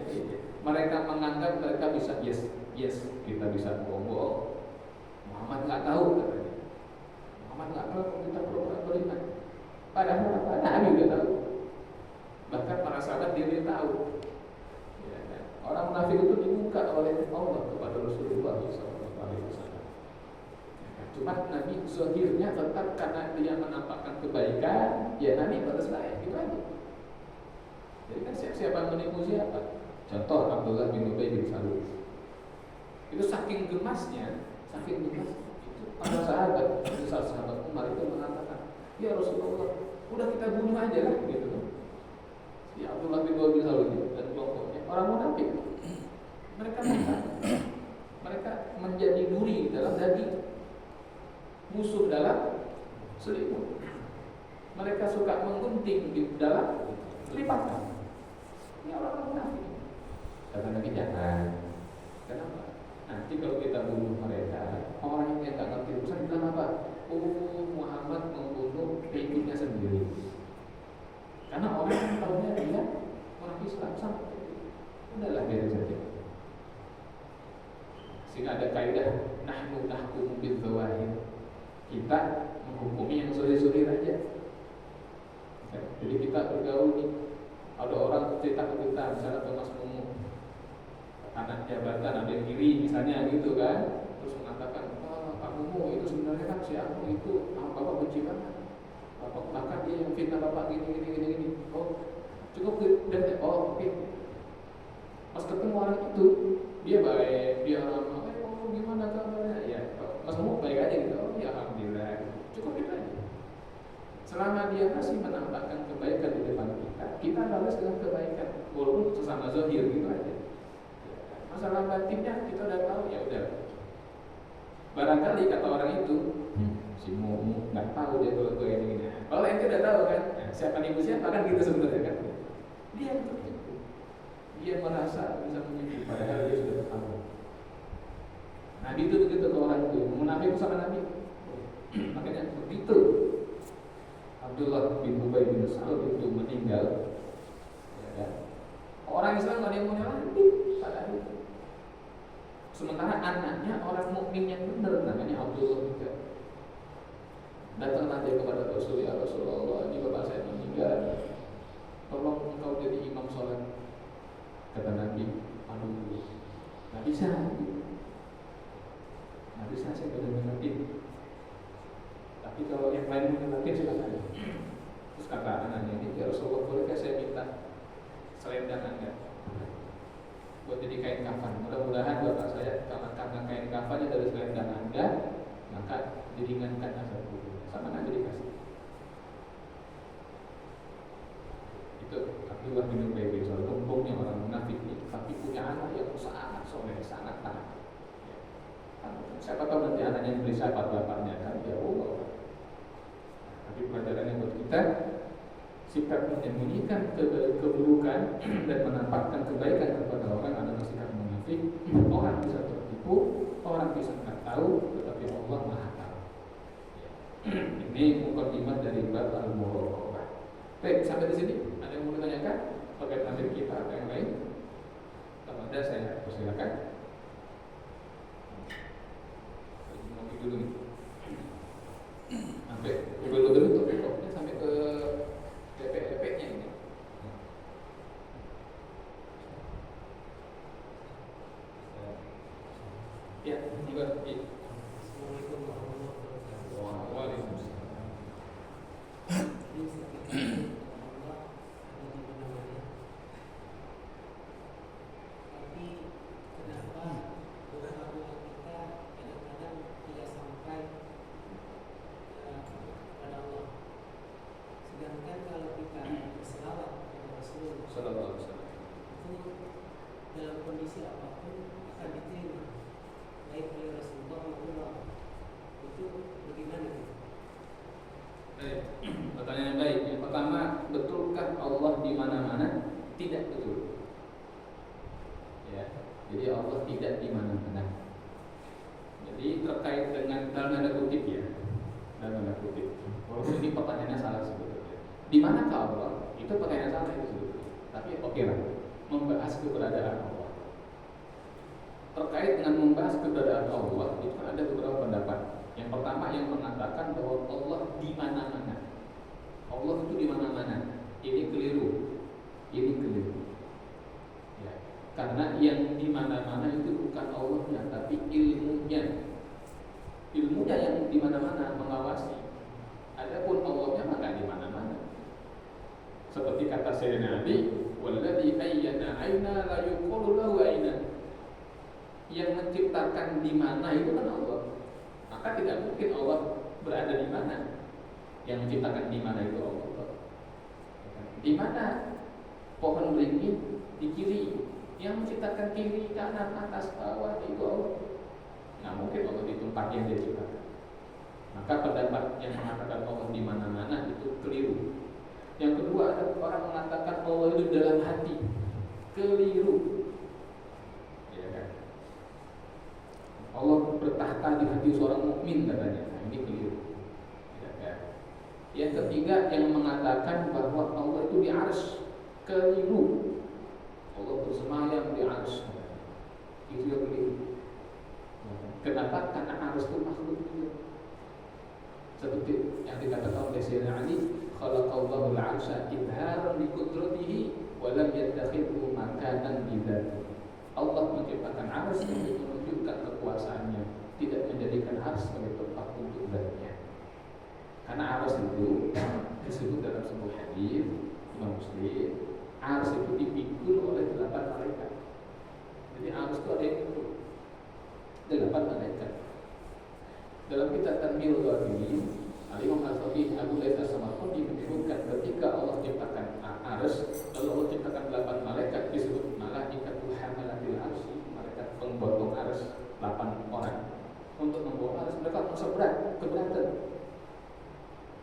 Mereka menganggap mereka bisa yes, kita bisa bohong. Muhammad nggak tahu katanya. Muhammad nggak tahu, kita pura-pura beriman. Padahal apa? Nabi juga tahu. Bahkan para sahabat dia tahu. Ya, kan? Orang munafik itu dibuka oleh Allah kepada Rasulullah SAW. Cuma Nabi zahirnya tetap karena dia menampakkan kebaikan, ya Nabi balas lain, gitu aja. Jadi kan siapa menipu siapa? Contoh Abdullah bin Ubay bin Salul. Itu saking gemasnya itu para sahabat, misal sahabat Umar itu mengatakan, ya Rasulullah, udah kita bunuh aja lah, gitu. Si Abdullah bin Ubay bin Salul dan kelompoknya orang munafik. Mereka menjadi duri dalam daging, musuh dalam selimut. Mereka suka menggunting di dalam lipatan. Ini orang munafik. Kata Nabi jangan. Kenapa? Nanti kalau kita bunuh mereka, orang yang nggak ngerti urusan bilang apa? Oh, Muhammad membunuh pengikutnya sendiri. Karena orang yang tahunya dia orang Islam sama. Udahlah biar saja. Sehingga ada kaidah nahnu nahkumu bil zawahir. Kita menghukumi yang suri-suri aja. Jadi kita bergaul nih, ada orang cerita ke kita, misalnya Thomas Mumu, anak jabatan ada yang kiri misalnya gitu kan, terus mengatakan, Pak Mumu itu sebenarnya kan si aku itu bapak benci banget, bahkan dia yang fitnah bapak gini. Oh cukup dan oke. Pas ketemu orang itu dia baik, dia ramah, gimana kabarnya? Ya Mas Mumu baik aja gitu. Oh ya alhamdulillah, cukup itu aja. Selama dia masih menampakkan kebaikan di depan kita balas dengan kebaikan, walaupun sesama zahir gitu aja. Masalah batinnya kita udah tahu, ya udah. Barangkali kata orang itu, si Mumu nggak tahu dia kalau gue ini. Kalau ente udah tahu kan, siapa nipu siapa kan gitu sebenarnya kan. Dia tertipu, dia merasa bisa menipu, padahal dia sudah tahu. Nabi itu begitu ke orang itu, munafik sama Nabi. Makanya begitu Abdullah bin Ubay bin Salul itu meninggal, ya kan? Orang Islam nggak ada yang mau nyelamatin pada hari itu. Sementara anaknya orang mukmin yang benar, namanya Abdullah juga. Datanglah dia kepada Rasul, ya Rasulullah, ini bapak saya meninggal, tolong engkau jadi imam sholat. Kata Nabi, aduh, nggak bisa, saya benar-benar ini. Tapi kalau yang lain mengerti silakan. Terus kata anaknya ini, ya Rasulullah, bolehkah saya minta selendang Anda buat jadi kain kafan? Mudah-mudahan bapak saya karena kain kafannya dari selendang Anda, maka diringankan azab kubur. Sama Nabi dikasih. Itu Abdullah bin Ubay bin Salul, umpamanya orang munafik ini, tapi punya anak yang sangat soleh, sangat taat. Tanpa siapa tahu nanti anaknya beli siapa bapaknya kan ya Allah. Tapi pelajarannya buat kita, sikap menyembunyikan keburukan dan menampakkan kebaikan kepada orang adalah sikap munafik. Orang bisa tertipu, orang bisa nggak tahu, tetapi Allah Maha tahu. Ini mukadimah dari bab al-muraqabah. Baik, sampai di sini ada yang mau ditanyakan terkait ambil kita atau yang lain? Kalau ada saya persilakan. Ngopi dulu nih. Sampai dulu topiknya sampai ke DP-nya ini. Ya, juga. Assalamualaikum warahmatullahi wabarakatuh. Waalaikumsalam. Tapi kenapa beberapa kita kadang-kadang tidak sampai kepada Allah? Sedangkan kalau kita berselawat kepada Rasulullah Sallallahu alaihi wasallam, itu dalam kondisi apapun akan diterima, baik oleh Rasulullah maupun Allah. Itu bagaimana? baik. Pertanyaan yang baik. Yang pertama, betulkah Allah di mana-mana? Tidak betul. Ya, jadi Allah tidak di mana-mana. Jadi terkait dengan dalam tanda kutip ya, dalam tanda kutip. Walaupun ini pertanyaannya salah sebetulnya. Di manakah Allah? Itu pertanyaan salah itu sebetulnya. Tapi oke lah, membahas keberadaan Allah. Terkait dengan membahas keberadaan Allah, itu kan ada beberapa pendapat. Yang pertama yang mengatakan bahwa Allah di mana-mana. Allah itu di mana-mana. Ini keliru. Ini keliru. Ya. Karena yang di mana-mana itu bukan Allahnya, tapi ilmunya. Ilmunya yang di mana-mana mengawasi. Adapun Allahnya maka di mana-mana. Seperti kata Sayyidina Ali, "Walladzi ayyana 'aina la yuqalu lahu 'aina." Yang menciptakan di mana itu kan Allah. Maka tidak mungkin Allah berada di mana. Yang menciptakan di mana itu Allah. Di mana pohon beringin? Di kiri. Yang menciptakan kiri, kanan, atas, bawah itu Allah. Nggak mungkin Allah di tempat yang dia ciptakan. Maka pendapat yang mengatakan Allah di mana-mana itu keliru. Yang kedua, ada orang mengatakan Allah itu dalam hati. Keliru. Ya kan? Allah bertahta di hati seorang mukmin katanya. Nah, ini keliru. Ya kan? Yang ketiga yang mengatakan bahwa Allah itu di arsy. Keliru. Allah bersemayam di arsy. Itu yang keliru. Kenapa? Karena arsy itu makhluk juga. Seperti yang dikatakan oleh Sayyidina Ali, khalaqallahu al-'arsya idharan li qudratihi wa lam yattakhidhu makanan li dzatihi. Allah menciptakan arsy untuk menunjukkan kekuasaannya, tidak menjadikan arsy sebagai tempat untuk zatnya. Karena arsy itu disebut dalam sebuah hadis Imam Muslim, arsy itu dipikul oleh 8 malaikat. Jadi arsy itu ada yang pikul 8 malaikat. Dalam kitab Tanbihul Ghafilin, Al-Imam Al-Faqih Abu Laits As-Samarqandi menyebutkan ketika Allah ciptakan arsy, lalu Allah ciptakan 8 malaikat disebut malaikatul hamalatil arsy, malaikat penggotong arsy 8 orang. Untuk membawa arsy mereka merasa berat, keberatan.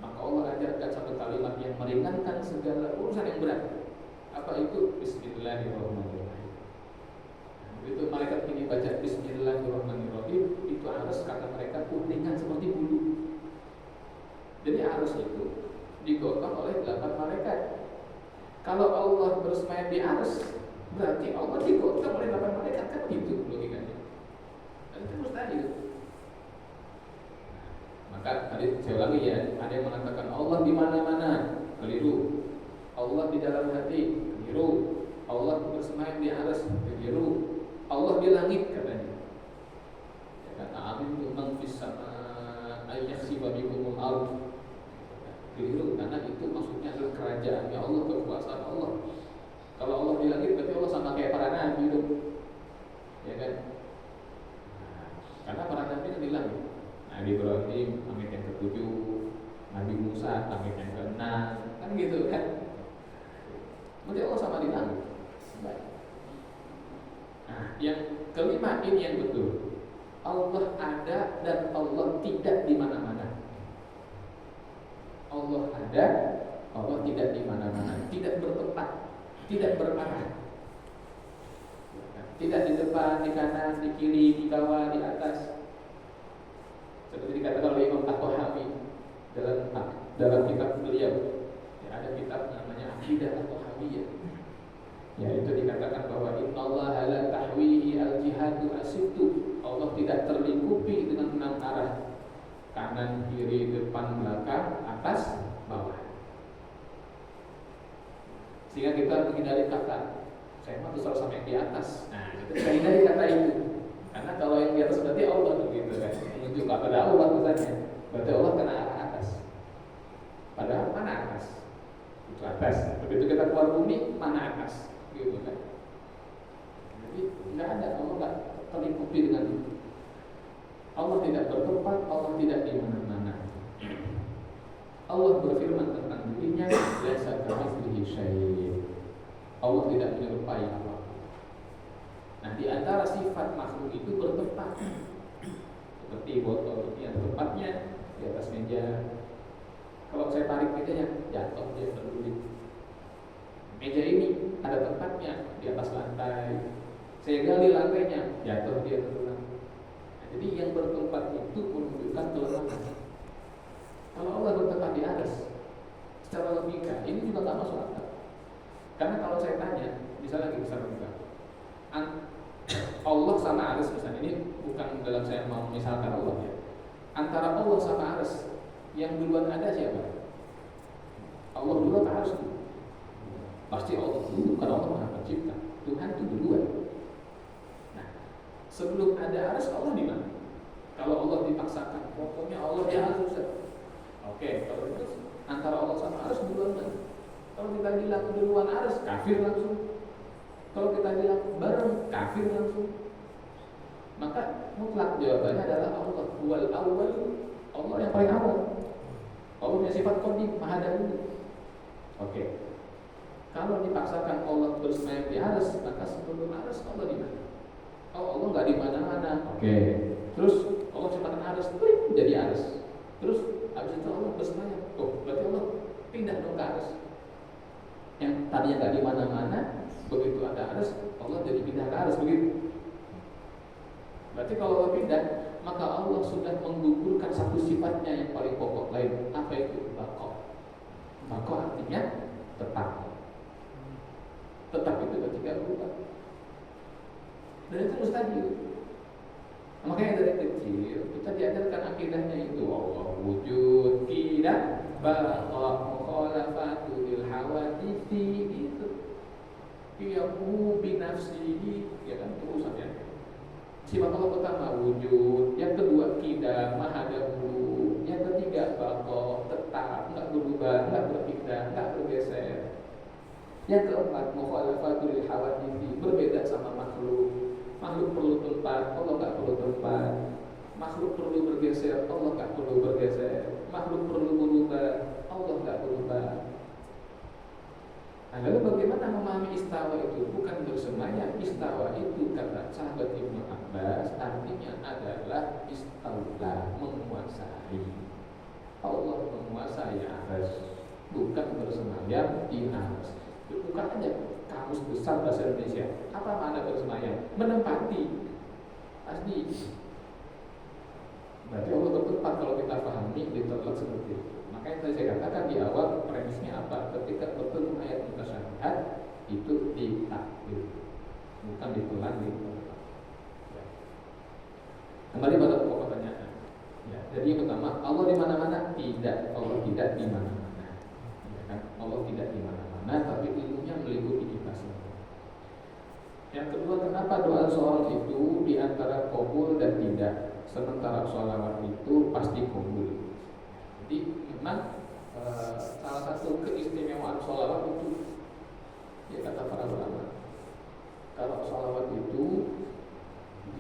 Maka Allah ajarkan satu kalimat yang meringankan segala urusan yang berat. Apa itu? Bismillahirrahmanirrahim. Begitu malaikat ini baca Bismillahirrahmanirrahim, itu arsy kata mereka ringan seperti bulu. Jadi arsy itu digotong oleh 8 malaikat. Kalau Allah bersemayam di arsy, berarti Allah digotong oleh 8 malaikat, kan gitu logikanya. Dan itu mustahil. Maka tadi saya ulangi ya, ada yang mengatakan Allah di mana-mana, keliru. Allah di dalam hati, keliru. Allah bersemayam di arsy, keliru. Allah di langit katanya. Ya kata amin tu man fis sama ayakhsiba bikumul ardh. Keliru, karena itu maksudnya adalah kerajaannya Allah, kekuasaan Allah. Kalau Allah di langit berarti Allah sama kayak para nabi itu. Ya kan? Nah, karena para nabi kan di langit. Nabi Ibrahim langit yang ke-7, Nabi Musa langit yang ke-6, kan gitu kan? Berarti Allah sama di langit. Baik. Nah, yang kelima ini yang betul. Allah ada dan Allah tidak di mana-mana. Allah ada, Allah tidak di mana-mana, tidak bertempat, tidak berarah. Tidak di depan, di kanan, di kiri, di bawah, di atas. Seperti dikatakan oleh Imam At-Tahawi dalam kitab beliau. Ya, ada kitab namanya Aqidah At-Tahawiyah. Ya, itu dikatakan bahwa innallaha la tahwihi al-jihadu asittu. Allah tidak terlingkupi dengan 6 arah. Kanan, kiri, depan, belakang, atas, bawah. Sehingga kita menghindari kata saya mah terus sampai di atas. Nah, kita hindari kata itu. Karena kalau yang di atas berarti Allah begitu kan. Menunjuk kepada Allah maksudnya. Berarti Allah kena arah atas. Padahal mana atas? Itu atas. Begitu kita keluar bumi, mana atas? Gitu kan. Jadi enggak ada, Allah enggak terlingkupi dengan itu. Allah tidak bertempat, Allah tidak di mana-mana. Allah berfirman tentang dirinya, laisa kamitslihi syai'. Allah tidak menyerupai apapun. Nah, di antara sifat makhluk itu bertempat. Seperti botol ini ada tempatnya di atas meja. Kalau saya tarik mejanya, jatuh dia terguling. Meja ini ada tempatnya di atas lantai. Saya gali lantainya, jatuh dia terguling. Nah, jadi yang bertempat itu menunjukkan kelemahan. Kalau Allah bertempat di atas, secara logika ini juga tak masuk akal. Karena kalau saya tanya, misalnya lagi besar juga, Allah sama aras misalnya, ini bukan dalam saya mau misalkan Allah ya. Antara Allah sama aras, yang duluan ada siapa? Allah dulu atau aras dulu? Pasti Allah dulu, karena Allah Maha Pencipta. Tuhan itu duluan. Nah, sebelum ada aras, Allah di mana? Kalau Allah dipaksakan, pokoknya Allah di aras. Oke, kalau itu antara Allah sama aras duluan mana? Kalau kita bilang duluan aras, kafir langsung. Kalau kita bilang bareng, kafir langsung. Maka mutlak jawabannya adalah Allah wal awwal, Allah yang paling awal. Allah punya sifat qadim, maha dahulu. Oke. Kalau dipaksakan Allah bersemayam di aras, maka sebelum aras Allah di mana? Oh, Allah nggak di mana-mana. Oke. Terus Allah ciptakan aras, jadi aras. Terus habis itu Allah bersemayam. Oh, berarti Allah pindah dong ke aras. Yang tadinya nggak di mana-mana, begitu ada aras, Allah jadi pindah ke aras begitu. Berarti kalau Allah pindah, maka Allah sudah menggugurkan satu sifatnya yang paling pokok lain. Apa itu? Baqo. Baqo artinya tetap. Tetap itu berarti tidak berubah. Dan itu mustahil. Makanya dari kecil kita diajarkan akidahnya itu Allah wujud, tidak baqa, mukhalafatu lil hawaditsi, itu yahu binafsihi, ya kan urusannya. Sifat Allah pertama wujud, yang kedua tidak, maha dahulu, yang ketiga baqa, tetap, enggak berubah, enggak berpindah, enggak bergeser. Yang keempat mukhalafatu lil hawaditsi, berbeda sama makhluk. Makhluk perlu tempat, Allah enggak perlu tempat. Makhluk perlu bergeser, Allah enggak perlu bergeser. Makhluk perlu berubah, Allah enggak berubah. Nah, lalu bagaimana memahami istawa itu? Bukan bersemayam. Istawa itu kata sahabat Ibnu Abbas artinya adalah istaula, menguasai. Allah menguasai aras, bukan bersemayam di aras. Bukan aja kamus besar bahasa Indonesia. Apa makna bersemayam? Menempati. Asli. Berarti Allah bertempat kalau kita pahami diterlet seperti itu. Makanya tadi saya katakan di awal premisnya apa? Ketika bertemu ayat mutasyabihat itu ditakwil, bukan ditelan di tempat. Ya. Kembali pada pokok pertanyaan. Ya. Jadi yang pertama, Allah di mana-mana? Tidak. Allah tidak di mana-mana. Ya kan? Allah tidak di mana-mana, tapi ilmunya meliputi kita semua. Yang kedua, kenapa doa seorang itu di antara qabul dan tidak? Sementara sholawat itu pasti qabul. Jadi memang salah satu keistimewaan sholawat itu, ya kata para ulama, kalau sholawat itu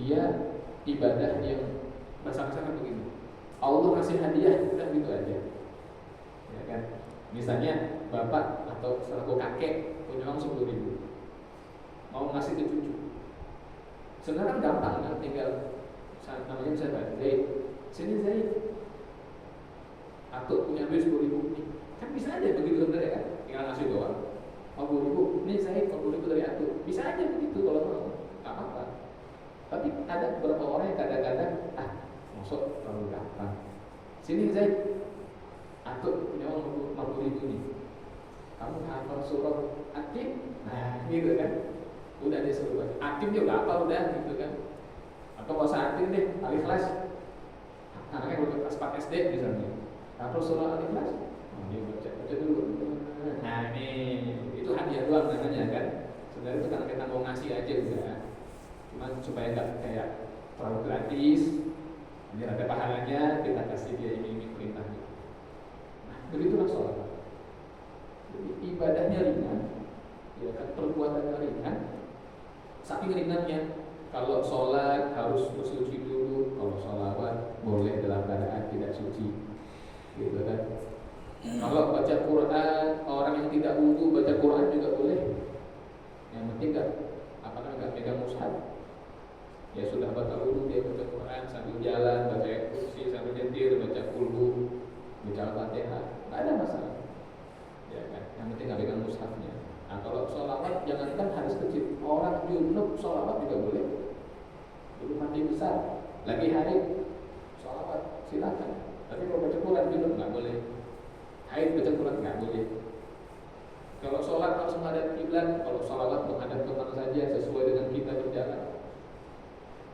dia ibadah yang bersama-sama begini. Allah kasih hadiah, udah gitu aja. Ya kan? Misalnya bapak atau selaku kakek punya uang 10.000, mau ngasih ke cucu. Sebenarnya kan gampang kan, tinggal namanya siapa? Zaid. Sini Zaid. Atau punya duit 10.000 nih. Kan bisa aja begitu sebenarnya kan? Tinggal ngasih doang. 50.000, ini Zaid 50.000 dari aku. Bisa aja begitu kalau mau. Gak apa-apa. Tapi ada beberapa orang yang kadang-kadang masuk terlalu gampang. Sini Zaid. Atau punya uang 50.000 nih. Kamu hafal surah Atim? Nah, gitu kan? Udah dia suruh baca. Atim juga apa udah gitu kan? Atau kalau Atim deh, Al-Ikhlas. Anaknya udah kelas 4 SD misalnya. Hafal surah Al-Ikhlas? Dia baca dulu. Nah, ini itu hadiah doang namanya kan? Sebenarnya itu karena kita mau ngasih aja udah. Cuman supaya nggak kayak terlalu gratis. Biar ada pahalanya, kita kasih dia ini perintah. Nah, begitulah sholat. Jadi ibadahnya ringan, ya kan, perbuatannya ringan. Saking ringannya, kalau sholat harus bersuci dulu, kalau sholawat boleh dalam keadaan tidak suci, gitu kan. Kalau baca Quran, orang yang tidak wudu baca Quran juga boleh. Yang penting nggak pegang mushaf. Ya sudah batal wudu dia baca Quran sambil jalan, baca kursi sambil nyetir, baca kulhu, baca Al-Fatihah, nggak ada masalah. Ya kan, yang penting nggak pegang mushafnya. Nah kalau sholawat jangankan hadis kecil, orang junub sholawat juga boleh. Belum mandi besar, lagi haid, sholawat silakan. Tapi kalau baca Quran junub nggak boleh. Haid baca Quran nggak boleh. Kalau sholat harus menghadap kiblat, kalau sholawat menghadap kemana saja sesuai dengan kita berjalan.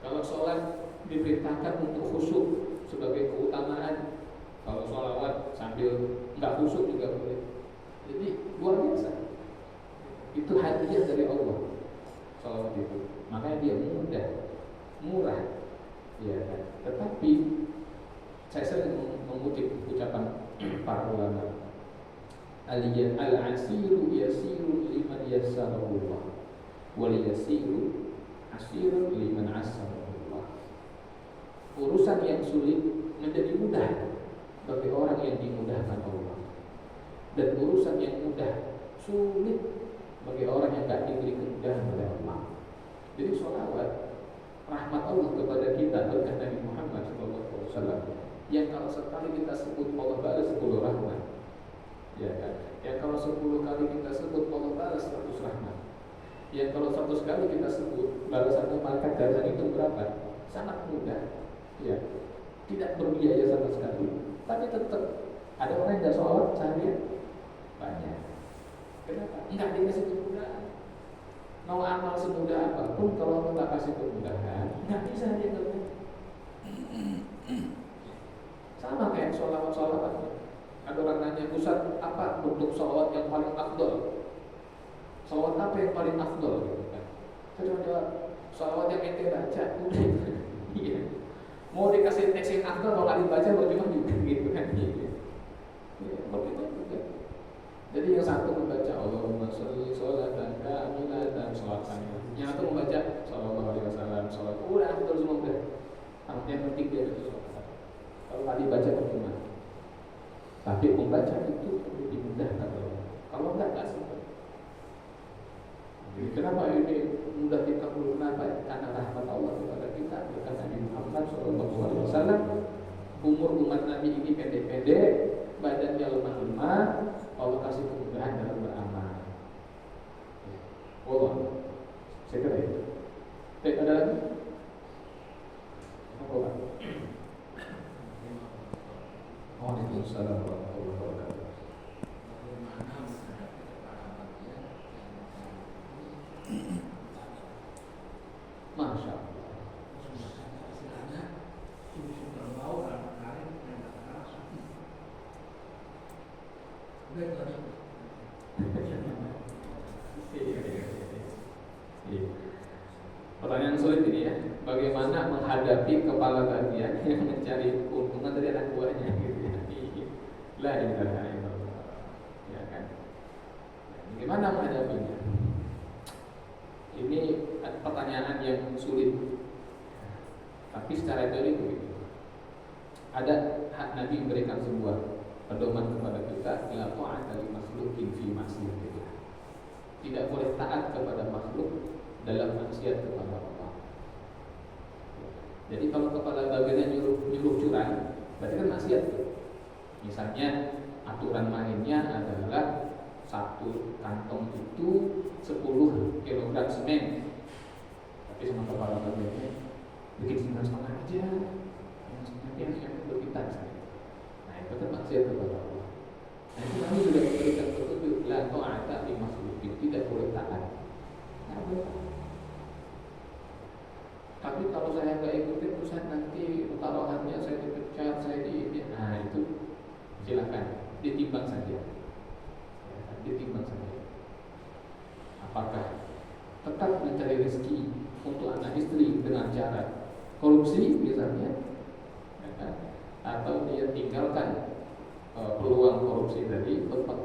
Kalau sholat diperintahkan untuk khusyuk sebagai keutamaan. Kalau sholawat sambil nggak khusyuk juga boleh. Jadi luar biasa. Itu hadiah dari Allah. Sholawat itu, makanya dia mudah, murah, ya kan. Tetapi saya sering mengutip ucapan para ulama. Al-asiru yasiru liman yassarahullah, wal yasiru asirun liman asarahullah. Urusan yang sulit menjadi mudah bagi orang yang dimudahkan Allah, dan urusan yang mudah sulit bagi orang yang tak diberi kemudahan oleh Allah. Jadi sholawat rahmat Allah kepada kita berkat Nabi Muhammad SAW, yang kalau sekali kita sebut Allah balas 10 rahmat, ya kan? Yang kalau 10 kali kita sebut Allah balas 100 rahmat. Yang kalau 100 kali kita sebut balasannya malaikat darah itu berapa? Sangat mudah, ya. Tidak berbiaya sama sekali. Tapi tetap ada orang yang tidak sholawat seharian banyak. Kenapa? Enggak dikasih kemudahan. Mau amal semudah apapun, kalau Allah kasih kemudahan, nggak bisa dia kerja. Sama kayak sholawat. Ada orang nanya, Ustaz, apa bentuk sholawat yang paling afdol? Sholawat apa yang paling afdol? Gitu kan. Saya cuma jawab, sholawat yang ente baca. Iya. Mau dikasih teks yang afdol, kalau nggak dibaca berjumlah juga, gitu kan? Iya. Begitu juga. Jadi yang satu membaca Allahumma sholli sholatan kamilatan, sholat kamil. Yang satu membaca sallallahu alaihi wasallam, sholat. Udah afdol semua udah. Yang penting dia itu sholat. Kalau nggak dibaca berjumlah. Tapi membaca itu dimudahkan Allah. Kalau enggak sempat. Jadi kenapa ini mudah kita kenapa? Karena rahmat Allah kepada kita, berkat Nabi Muhammad SAW. Umur umat Nabi ini pendek-pendek, badannya lemah-lemah, Allah kasih kemudahan dalam beramal. Allah, saya kira itu. Ada lagi? Apa Pak? Waalaikumsalam warahmatullahi wabarakatuh. Masya Allah. Pertanyaan sulit ini ya. Bagaimana menghadapi kepala bagian yang mencari keuntungan dari anak buahnya gitu ya. La ilaha illallah. Ya kan. Gimana menghadapinya? Ini pertanyaan yang sulit. Tapi secara teori begitu. Ada hak Nabi memberikan sebuah pedoman kepada kita, la ta'ata li makhluqin fi ma'siyatillah. Tidak boleh taat kepada makhluk dalam maksiat kepada Allah. Jadi kalau kepala bagiannya nyuruh curang, berarti kan maksiat tuh. Misalnya aturan mainnya adalah satu kantong itu 10 kilogram semen, tapi sama kepala bagiannya bikin 9,5 aja, yang berkitar saja. Nah itu kan maksiat kepada Allah. Nah itu kami sudah memberikan petunjuk, la ta'ata li makhluqin, tidak boleh taat. Tidak boleh taat. Tapi kalau saya nggak ikutin, terus saya nanti taruhannya saya dipecat, saya di ini, nah itu silakan ditimbang saja, ditimbang saja. Apakah tetap mencari rezeki untuk anak istri dengan cara korupsi misalnya, ya kan? Atau dia tinggalkan peluang korupsi dari tempat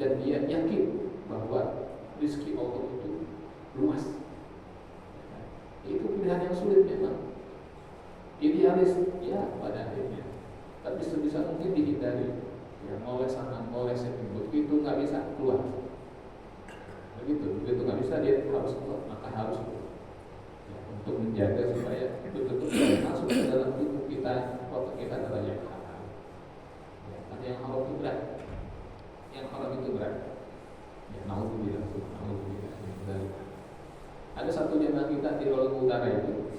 dan dia yakin bahwa rezeki Allah itu luas. Itu pilihan yang sulit memang. Idealis ya pada akhirnya, tapi sebisa mungkin dihindari. Ya, ngoles sana, ngoles sini, begitu nggak bisa keluar. Begitu nggak bisa dia harus keluar, maka harus keluar. Ya, untuk menjaga supaya betul-betul masuk ke dalam tubuh kita, otak kita adalah yang halal. Ya, karena yang halal itu berat, yang halal itu berat. Ya, naudzubillah. Ada satu jemaah kita di Maluku Utara itu,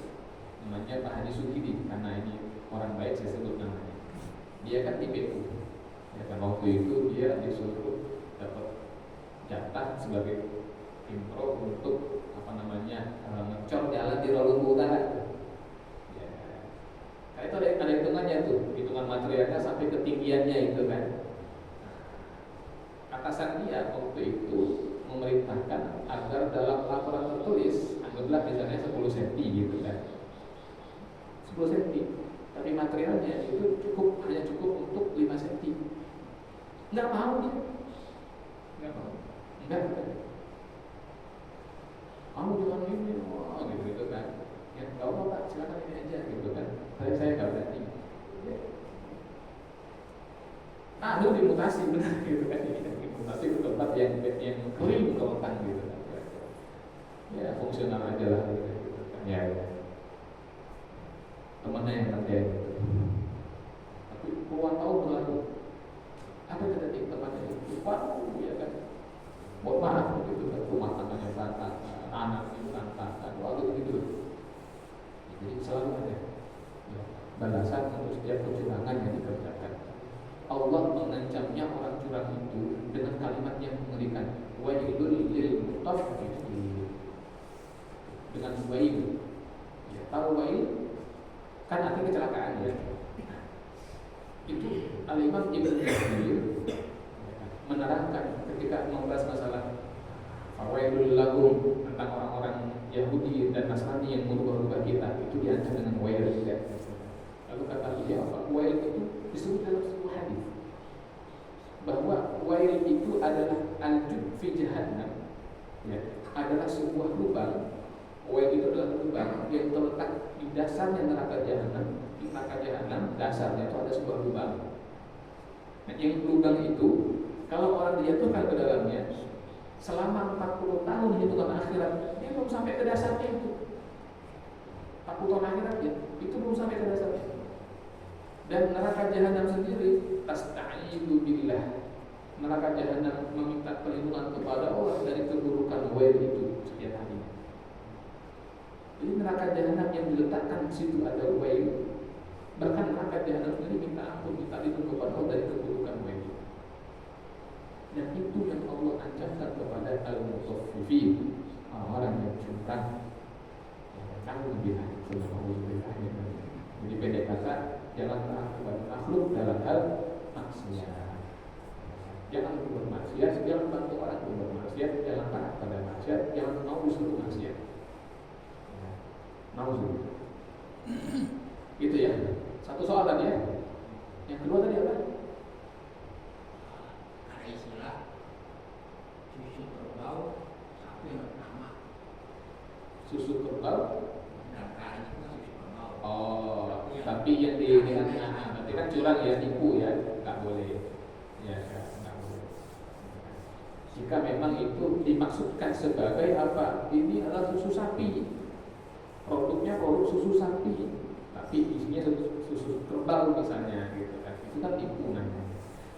namanya Pak Haji Sukidi, karena ini orang baik saya sebut namanya. Dia kan di PU, ya kan waktu itu dia disuruh dapat jatah sebagai impro untuk ngecor jalan di Maluku Utara. Ya. Nah, itu ada hitungannya tuh, hitungan materialnya sampai ketinggiannya itu kan. Atasan dia waktu itu memerintahkan agar dalam laporan tertulis anggaplah misalnya 10 cm gitu kan, 10 cm, tapi materialnya itu hanya cukup untuk 5 cm. Nggak mau dia, nggak kamu jangan ini, wah gitu kan, ya nggak apa Pak, silakan ini aja gitu kan, saya nggak berani. Lalu dimutasi benar gitu kan, dimutasi ke tempat yang kering kelotang gitu kan, ya fungsional aja lah gitu kan, ya temannya yang kerja gitu. Tapi puluhan tahun berlalu, ada kata temannya itu, waduh ya kan, mohon maaf gitu kan, rumah tangganya berantakan, anak itu berantakan, waduh gitu. Jadi selalu ada balasan untuk setiap kecurangan yang dikerjakan. Allah mengancamnya orang curang itu dengan kalimat yang mengerikan, wailul lil mutaffifin. Dengan wail, ya, tahu wail kan arti kecelakaan ya. Itu Al-Imam Ibn Katsir menerangkan ketika membahas masalah wailul lahum tentang orang-orang Yahudi dan Nasrani yang merubah-rubah kita, itu diancam dengan wail juga. Lalu kata dia apa? Wail itu disebut dalam sebuah hadis bahwa wail itu adalah al-jud fi jahannam, ya, adalah sebuah lubang. Wail itu adalah lubang yang terletak di dasarnya neraka jahanam. Di neraka jahanam dasarnya itu ada sebuah lubang. Nah, yang lubang itu kalau orang dijatuhkan ke dalamnya selama 40 tahun hitungan akhirat, dia belum sampai ke dasarnya itu. 40 tahun akhirat ya, itu belum sampai ke dasarnya. Dan neraka jahanam sendiri tasta'idu billah. Neraka jahanam meminta perlindungan kepada Allah dari keburukan wail itu setiap harinya. Jadi neraka jahanam yang diletakkan di situ ada wail. Bahkan neraka jahanam sendiri minta ampun, minta lindung kepada Allah dari keburukan wail. Dan itu yang Allah ancamkan kepada al-mutaffifin, orang yang curang. Kamu bilang jadi pendek kata, jangan taat kepada makhluk dalam hal maksiat. Jangan berbuat maksiat, jangan bantu orang berbuat maksiat, jangan taat pada maksiat, jangan mau disuruh maksiat. Mau disuruh. Itu ya. Satu soalan ya. Yang kedua tadi apa? Ada istilah susu kerbau sapi bernama. Susu kerbau. Oh, tapi yang dengan nanti kan curang ya, tipu ya, nggak boleh. Ya, nggak boleh. Jika memang itu dimaksudkan sebagai apa? Ini adalah susu sapi. Produknya produk susu sapi. sapi isinya susu kerbau misalnya gitu kan, itu kan tikungan.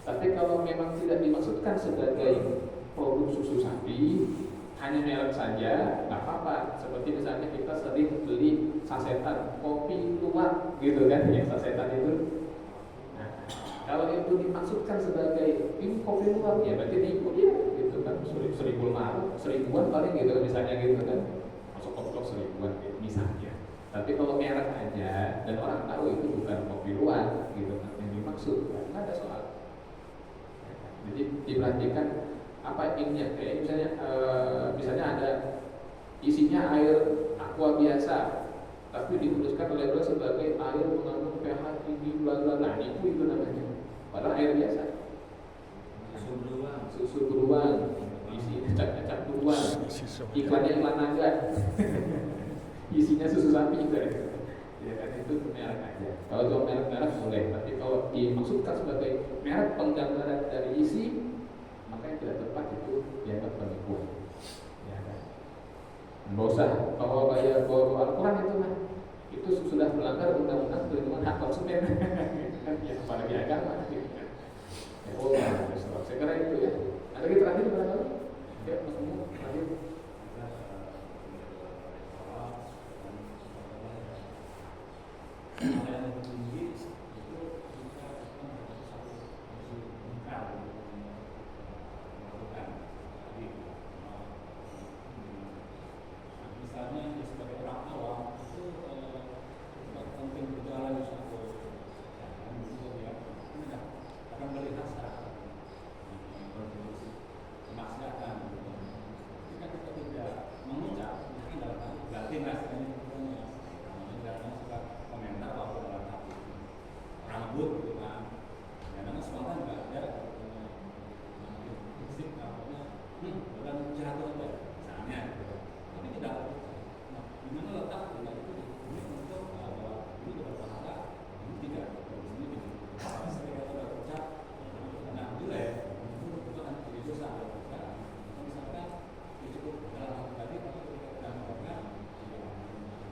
Tapi kalau memang tidak dimaksudkan sebagai produk susu sapi, hanya merek saja, nggak apa-apa. Seperti misalnya kita sering beli sasetan kopi luwak gitu kan, yang sasetan itu. Nah, kalau itu dimaksudkan sebagai ini kopi luwak, ya berarti diikut ya gitu kan, seribuan paling gitu kan, misalnya gitu kan, masuk koplok seribuan gitu, misalnya. Tapi kalau merek aja dan orang tahu itu bukan kopi luwak gitu kan yang dimaksud, nggak ada soal. Jadi diperhatikan apa ininya, kayak misalnya ada isinya air aqua biasa, tapi dituliskan oleh beliau sebagai air mengandung pH tinggi bla bla bla, itu namanya. Padahal air biasa. Susu beruang, isi cap beruang, iklannya iklan naga, isinya susu sapi juga. Ya kan, itu merek aja. Kalau cuma merek boleh, tapi kalau dimaksudkan sebagai merek penggambaran dari isi, maka yang tidak tepat itu dianggap penipuan. Ya kan? Nggak usah bawa Al-Quran itu mah. Itu sudah melanggar undang-undang perlindungan hak konsumen. Ya, apalagi agama. Ya, saya kira itu ya. Ada lagi terakhir barangkali? Ya, Mas Umum, terakhir. Yang tinggi itu kita melakukan satu lingkar melakukan tadi misalnya sebagai orang awam itu penting berjalan di suatu jalan itu ya tidak akan melihat secara kemaksiatan. Jika kita tidak mengucap mungkin dalam batin rasanya komentar waktu dalam hati rambut gitu kan, karena spontan nggak ada fisik namanya bukan jatuh aja misalnya gitu. Tapi tidak di mana letak tidak itu ini untuk bahwa ini berpahala, ini tidak ini ketika kita berucap karena boleh itu akan jadi dosa kan. Misalkan cukup dalam hati tadi tapi ketika kita melakukan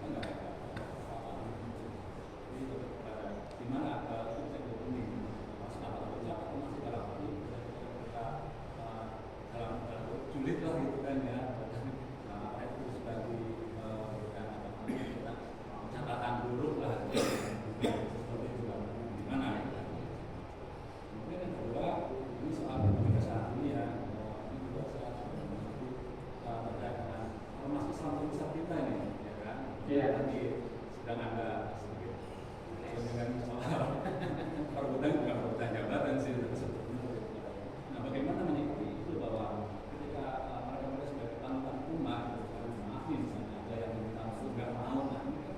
enggak di mana itu bisa dihubungi masuk apa berucap atau masih dalam hati kita dalam sulit lah gitu kan ya. Apa itu sudah diberikan kita catatan buruk lah seperti itu kan gimana gitu. Mungkin yang kedua ini soal kebiasaan ini ya, ini juga soal terkait dengan termasuk Islam besar kita ini ya kan. Iya. Nanti sedang ada dengan soal perebutan jabatan sih sebetulnya. Nah, bagaimana menyikapi itu bahwa ketika mereka sebagai panutan umat, maaf nih misalnya ada yang minta nggak mau, nah ini kan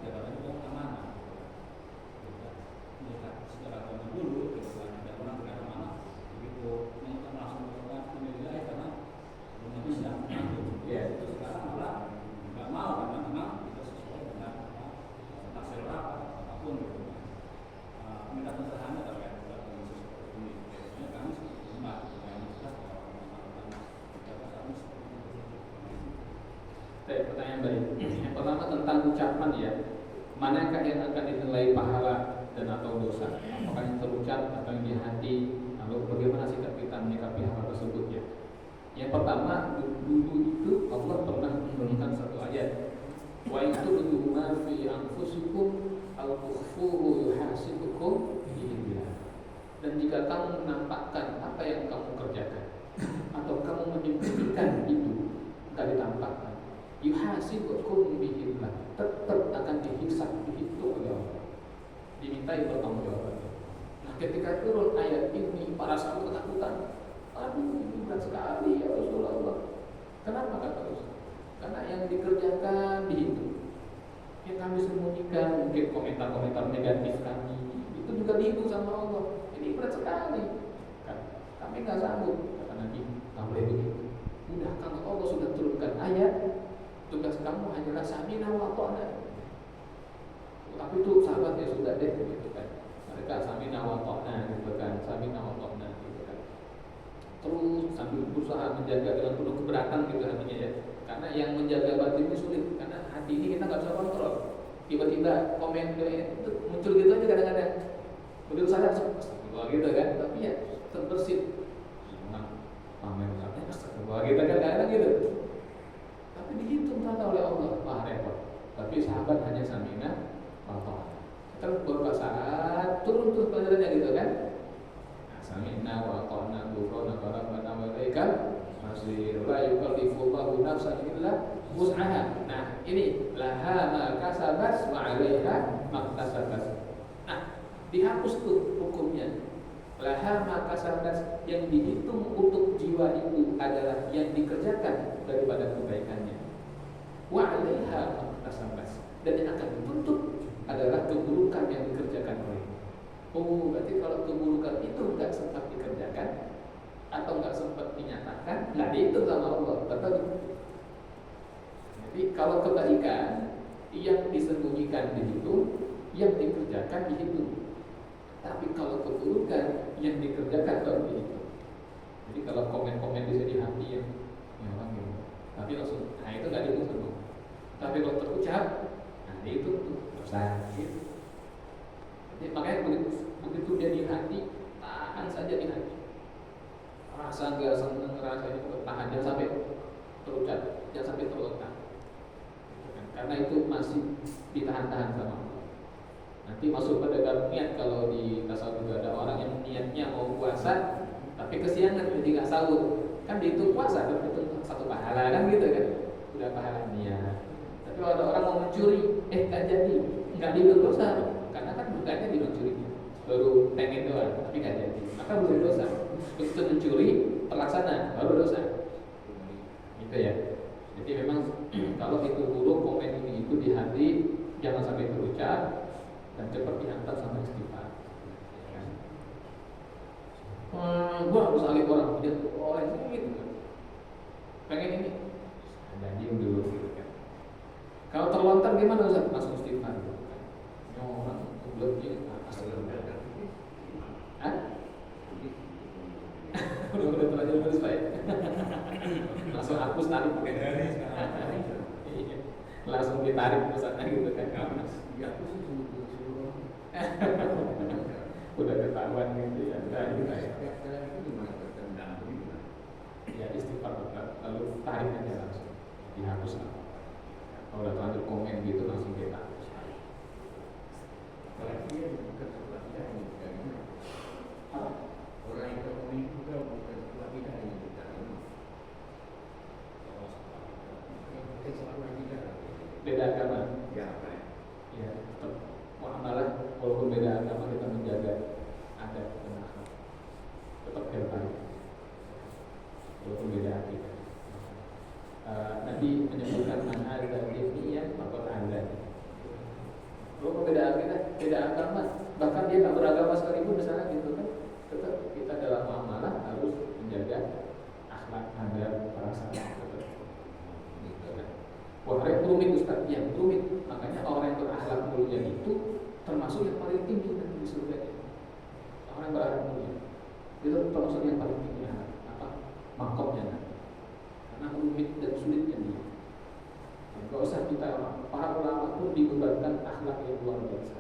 jabatan itu amanah. Melihat secara dulu, ada orang berkata amanah, begitu mereka langsung melakukan penilaian karena belum tentu sedang mengatur. Itu sekarang malah nggak mau karena memang kita sesuai dengan taksir rapat. Pun minta sederhana terkait dengan sesuatu ini. Biasanya kami umat yang jelas Pertanyaan baik. Yang pertama tentang ucapan ya, manakah yang akan dinilai pahala dan atau dosa? Apakah yang terucap atau yang di hati? Lalu bagaimana sikap kita menyikapi hal tersebut ya? Yang pertama, dulu itu Allah pernah menurunkan satu ayat. Wa itu ma fi anfusikum al-kufuhu yuhasibukum billah. Dan jika kamu menampakkan apa yang kamu kerjakan atau kamu menyembunyikan itu, enggak ditampakkan, yuhasibukum billah, tetap akan dihisab, dihitung oleh Allah, dimintai pertanggungjawaban. Nah, ketika turun ayat ini, para sahabat ketakutan. Aduh, ini berat sekali ya Rasulullah. Kenapa kata Rasul? Karena yang dikerjakan dihitung. Yang kami sembunyikan, mungkin komentar-komentar negatif kami, itu juga dihitung sama Allah. Ini berat sekali kan? Kami nggak sanggup, kata Nabi. Nggak boleh begitu. Udah, kalau Allah sudah turunkan ayat, tugas kamu hanyalah samina wa ta'na. Tapi itu sahabatnya sudah deh gitu kan. Mereka samina wa ta'na gitu kan, samina wa ta'na gitu kan. Terus sambil berusaha menjaga dengan penuh keberatan gitu hatinya ya. Karena yang menjaga batin ini sulit, karena hati ini kita nggak bisa kontrol. tiba-tiba komen itu muncul gitu aja kadang-kadang. Udah sadar gitu kan, tapi ya terbersit. Pamer astagfirullah gitu kan kadang-kadang gitu. Tapi dihitung ternyata oleh Allah, wah repot. Tapi sahabat hanya samina wa terus beberapa saat turun tuh pelajarannya gitu kan. Nah, samina wa ta'na ghufrana rabbana wa ilaikal masir la yukallifullahu nafsan illa wus'aha. Nah, ini laha ma kasabat wa 'alaiha maktasabat. Nah, dihapus tuh hukumnya. Laha ma kasabat, yang dihitung untuk jiwa itu adalah yang dikerjakan daripada kebaikannya. Wa 'alaiha maktasabat, dan yang akan dituntut adalah keburukan yang dikerjakan olehnya. Oh, berarti kalau keburukan itu enggak sempat dikerjakan atau enggak sempat dinyatakan, enggak dihitung sama Allah, betul? Jadi kalau kebaikan yang disembunyikan dihitung, yang dikerjakan dihitung. Tapi kalau keburukan yang dikerjakan baru dihitung. Jadi kalau komen-komen bisa di hati yang orang gitu, tapi langsung, nah itu enggak dihitung semua. Tapi kalau terucap, nah dihitung tuh dosa. Gitu. Jadi makanya begitu dia di hati, tahan saja di hati. Rasa enggak senang, rasa itu tahan, jangan sampai terucap, jangan sampai terletak. Karena itu masih ditahan-tahan sama Allah. Nanti masuk pada bab niat. Kalau di tasawuf juga ada orang yang niatnya mau puasa tapi kesiangan jadi nggak sahur, kan dihitung puasa, itu satu pahala kan gitu kan, udah pahala niat. Tapi kalau ada orang mau mencuri, nggak jadi, nggak dihitung dosa, karena kan bukannya dia mencuri, baru pengen doang, tapi nggak jadi, maka bukan dosa. Begitu mencuri terlaksana baru dosa, gitu ya. Jadi memang kalau itu buruk, komen ini itu di hati, jangan sampai terucap dan cepat dihantar sama istighfar. Gua harus alih orang, dia orang ini gitu kan. Pengen ini, jadi dulu gitu kan. Kalau terlontar gimana Ustaz? Langsung istighfar gitu kan. Ini orang kebeletnya astagfirullah. Hah? Udah terlanjur nulis Pak ya? Langsung hapus tarik pakai dari langsung ditarik pusatnya gitu kan. Udah ketahuan gitu ya. Ya istighfar lalu tarik aja langsung dihapus. Kalau udah terlanjur komen gitu langsung kita orang yang komen juga bukan sebuah bid'ah ini kita ini. beda agama. Ya, apa? Ya, tetap muamalah walaupun beda agama kita menjaga adat dan akhlak. Tetap terbaik. Walaupun beda akidah. Nabi menyebutkan man ada diniyah maka ada. Walaupun beda akidah, beda agama, bahkan dia tak beragama sekalipun misalnya gitu kan, tetap kita dalam muamalah harus menjaga akhlak, adab, perasaan. Wah, rumit Ustaz, ya rumit. Makanya orang yang berakhlak mulia itu termasuk yang paling tinggi nanti di surga ini. Orang yang berakhlak mulia itu termasuk yang paling tinggi makomnya nanti. Karena rumit dan sulitnya dia. Gak usah kita para ulama pun dibebankan akhlak yang luar biasa.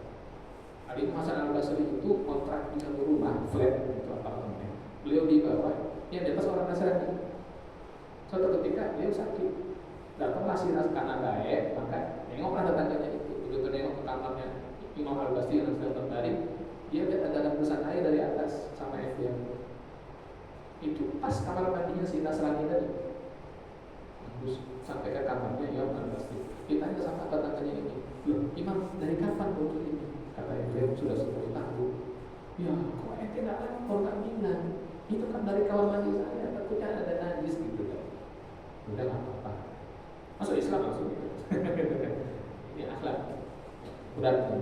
Al-Imam Hasan Al-Basri itu kontrak di satu rumah flat itu apartemen. Beliau di bawah, yang di atas orang Nasrani. Suatu ketika beliau sakit. Datanglah si kanan baik, maka nengoklah tetangganya itu. Begitu nengok ke kamarnya Imam Al-Basri yang sedang terbaring, dia lihat ada letusan air dari atas sama ember. Itu pas kamar mandinya si Nasrani tadi. Terus sampai ke kamarnya Imam Al-Basri. Ditanya sama tetangganya ini, loh Imam dari kapan muncul ini? Kata beliau sudah 10 tahun. Ya, kok ente tidak lapor, tak bilang? Itu kan dari kamar mandi saya, takutnya ada najis gitu kan. Udah nggak apa-apa. Masuk Islam langsung gitu. Ini akhlak berat.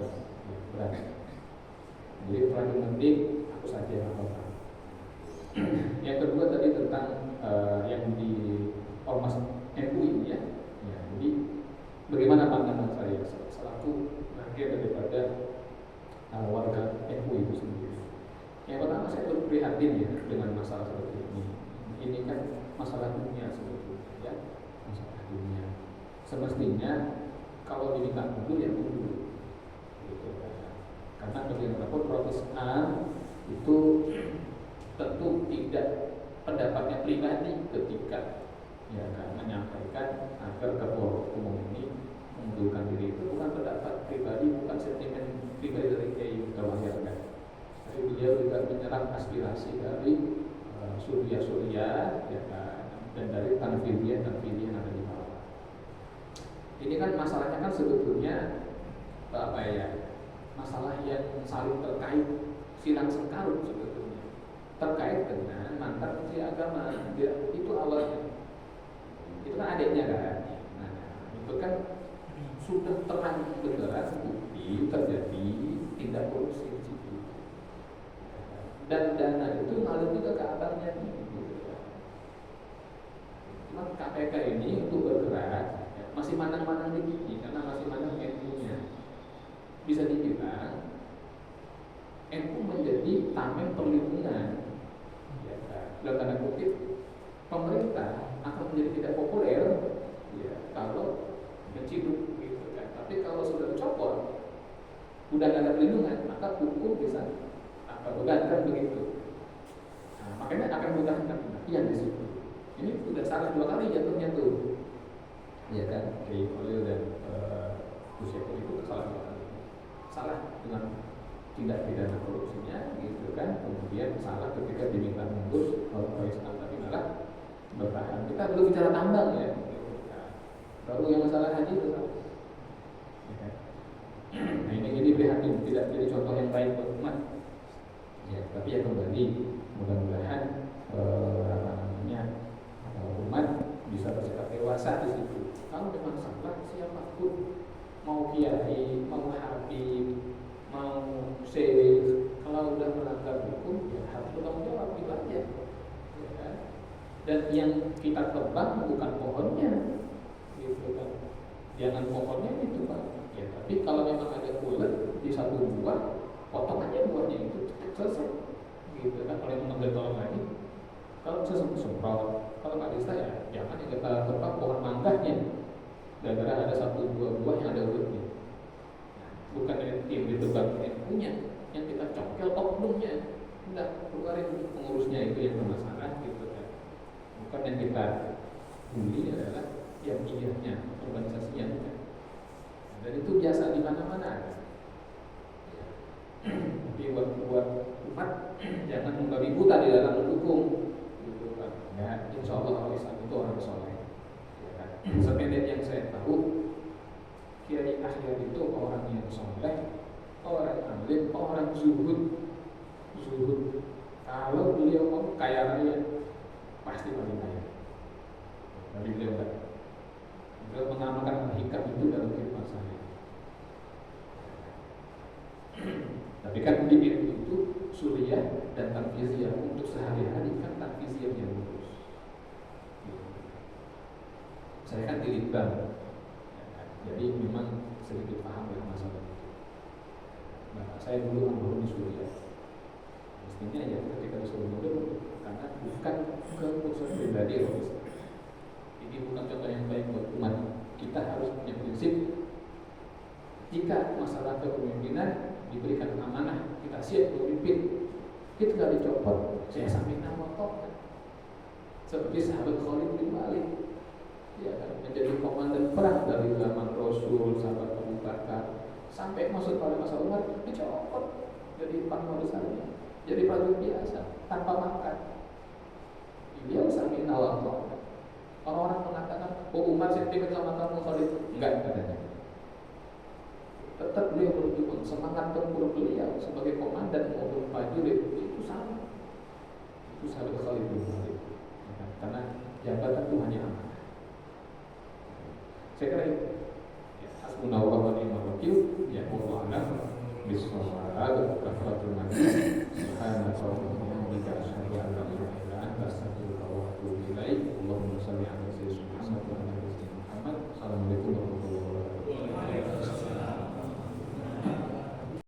Jadi paling penting aku saja apa-apa. Yang kedua tadi tentang yang di ormas MUI ya. Jadi bagaimana pandangan saya selaku bagian daripada warga MUI itu sendiri. Yang pertama saya berprihatin ya dengan masalah seperti ini. Ini kan masalah dunia sebetulnya ya. Masalah dunia. Semestinya kalau diminta mundur ya mundur. Karena bagaimanapun Profes A itu tentu tidak pendapatnya pribadi ketika ya kan menyampaikan agar ketua umum ini mengundurkan diri, itu bukan pendapat pribadi, bukan sentimen pribadi dari Kiai Mutawahhir kan. Tapi beliau juga menyerap aspirasi dari surya ya kan, dan dari tanfidiyah yang ada di bawah. Ini kan masalahnya kan sebetulnya apa ya, masalah yang saling terkait, silang sengkarut sebetulnya, terkait dengan mantan menteri agama. Itu awalnya, itu kan adiknya kan. Nah, itu kan sudah terang benderang bukti terjadi tindak korupsi di situ. Dan dana itu ngalir juga ke abangnya gitu. Cuma KPK ini untuk bergerak masih mandang-mandang tinggi karena masih mandang NU-nya. Bisa dibilang NU menjadi tameng perlindungan. Ya, dalam tanda kutip, pemerintah akan menjadi tidak populer ya kalau menciduk gitu kan. Tapi kalau sudah dicopot, udah nggak ada perlindungan, maka hukum bisa udah kan begitu. Nah, makanya akan mudah yang di situ. Ini sudah salah 2 kali jatuhnya tuh, ya kan? Dari Olil dan Gus Yahya itu salah 2 kali. Salah dengan tindak pidana korupsinya, gitu kan? Kemudian salah ketika diminta mundur oleh Islam, tapi malah bertahan. Kita belum bicara tambang ya. Baru yang masalah haji itu salah. Ya kan? Nah ini prihatin, tidak jadi contoh yang baik buat umat. Ya, tapi ya kembali mudah-mudahan umat bisa bersikap dewasa di situ. Kalau memang salah siapapun, mau kiai, mau habib, mau syekh, kalau udah melanggar hukum ya harus bertanggung jawab, itu aja. Ya kan? Dan yang kita tebang bukan pohonnya, gitu kan? Jangan pohonnya itu Pak. Ya, tapi kalau memang ada ulet di satu buah, potong aja buahnya itu. Selesai, gitu kan? Kalau yang mengambil tolong lagi, kalau semprot, kalau nggak bisa ya jangan yang kita tebak pohon mangganya, gara-gara ada 1-2 buah yang ada uletnya. Nah, bukan yang ditebak yang punya, yang kita congkel oknumnya, enggak keluarin pengurusnya itu yang bermasalah, gitu kan? Bukan yang kita bully adalah yang iyahnya, organisasinya, kan? Dan itu biasa di mana-mana. Tapi buat umat jangan membabi buta di dalam mendukung, gitu kan? Ya, insya Allah orang Islam itu orang soleh. Ya kan? Sependek yang saya tahu, Kiai Ahyar itu orang yang soleh, orang alim, orang zuhud. Kalau beliau mau kaya raya, pasti paling kaya. Tapi beliau enggak. Beliau mengamalkan hikam itu dalam kehidupan saya. Tapi kan di itu suriah dan tanfiziyah untuk sehari-hari kan tanfiziyah yang lurus. Saya kan di Litbang, jadi memang sedikit paham ya masalah itu. Nah, saya dulu ambil di Suriah. Mestinya ya ketika disuruh mundur karena bukan keputusan pribadi loh. Ini bukan contoh yang baik buat umat. Kita harus punya prinsip. Jika masalah kepemimpinan diberikan amanah, kita siap memimpin, kita nggak dicopot. Saya sampai nama kok. Seperti sahabat Khalid bin Walid, ya kan, menjadi komandan perang dari zaman Rasul, sahabat Abu Bakar, sampai masuk pada masa Umar dicopot jadi panglima besarnya, jadi prajurit biasa tanpa makan. Dia sampai nawal kok. Orang-orang mengatakan, oh Umar sentimen sama kamu Khalid, enggak katanya. Tetap beliau berjuang, semangat tempur beliau sebagai komandan maupun prajurit itu sama. Itu sahabat Khalid bin Walid, karena jabatan itu hanya amanah. Saya kira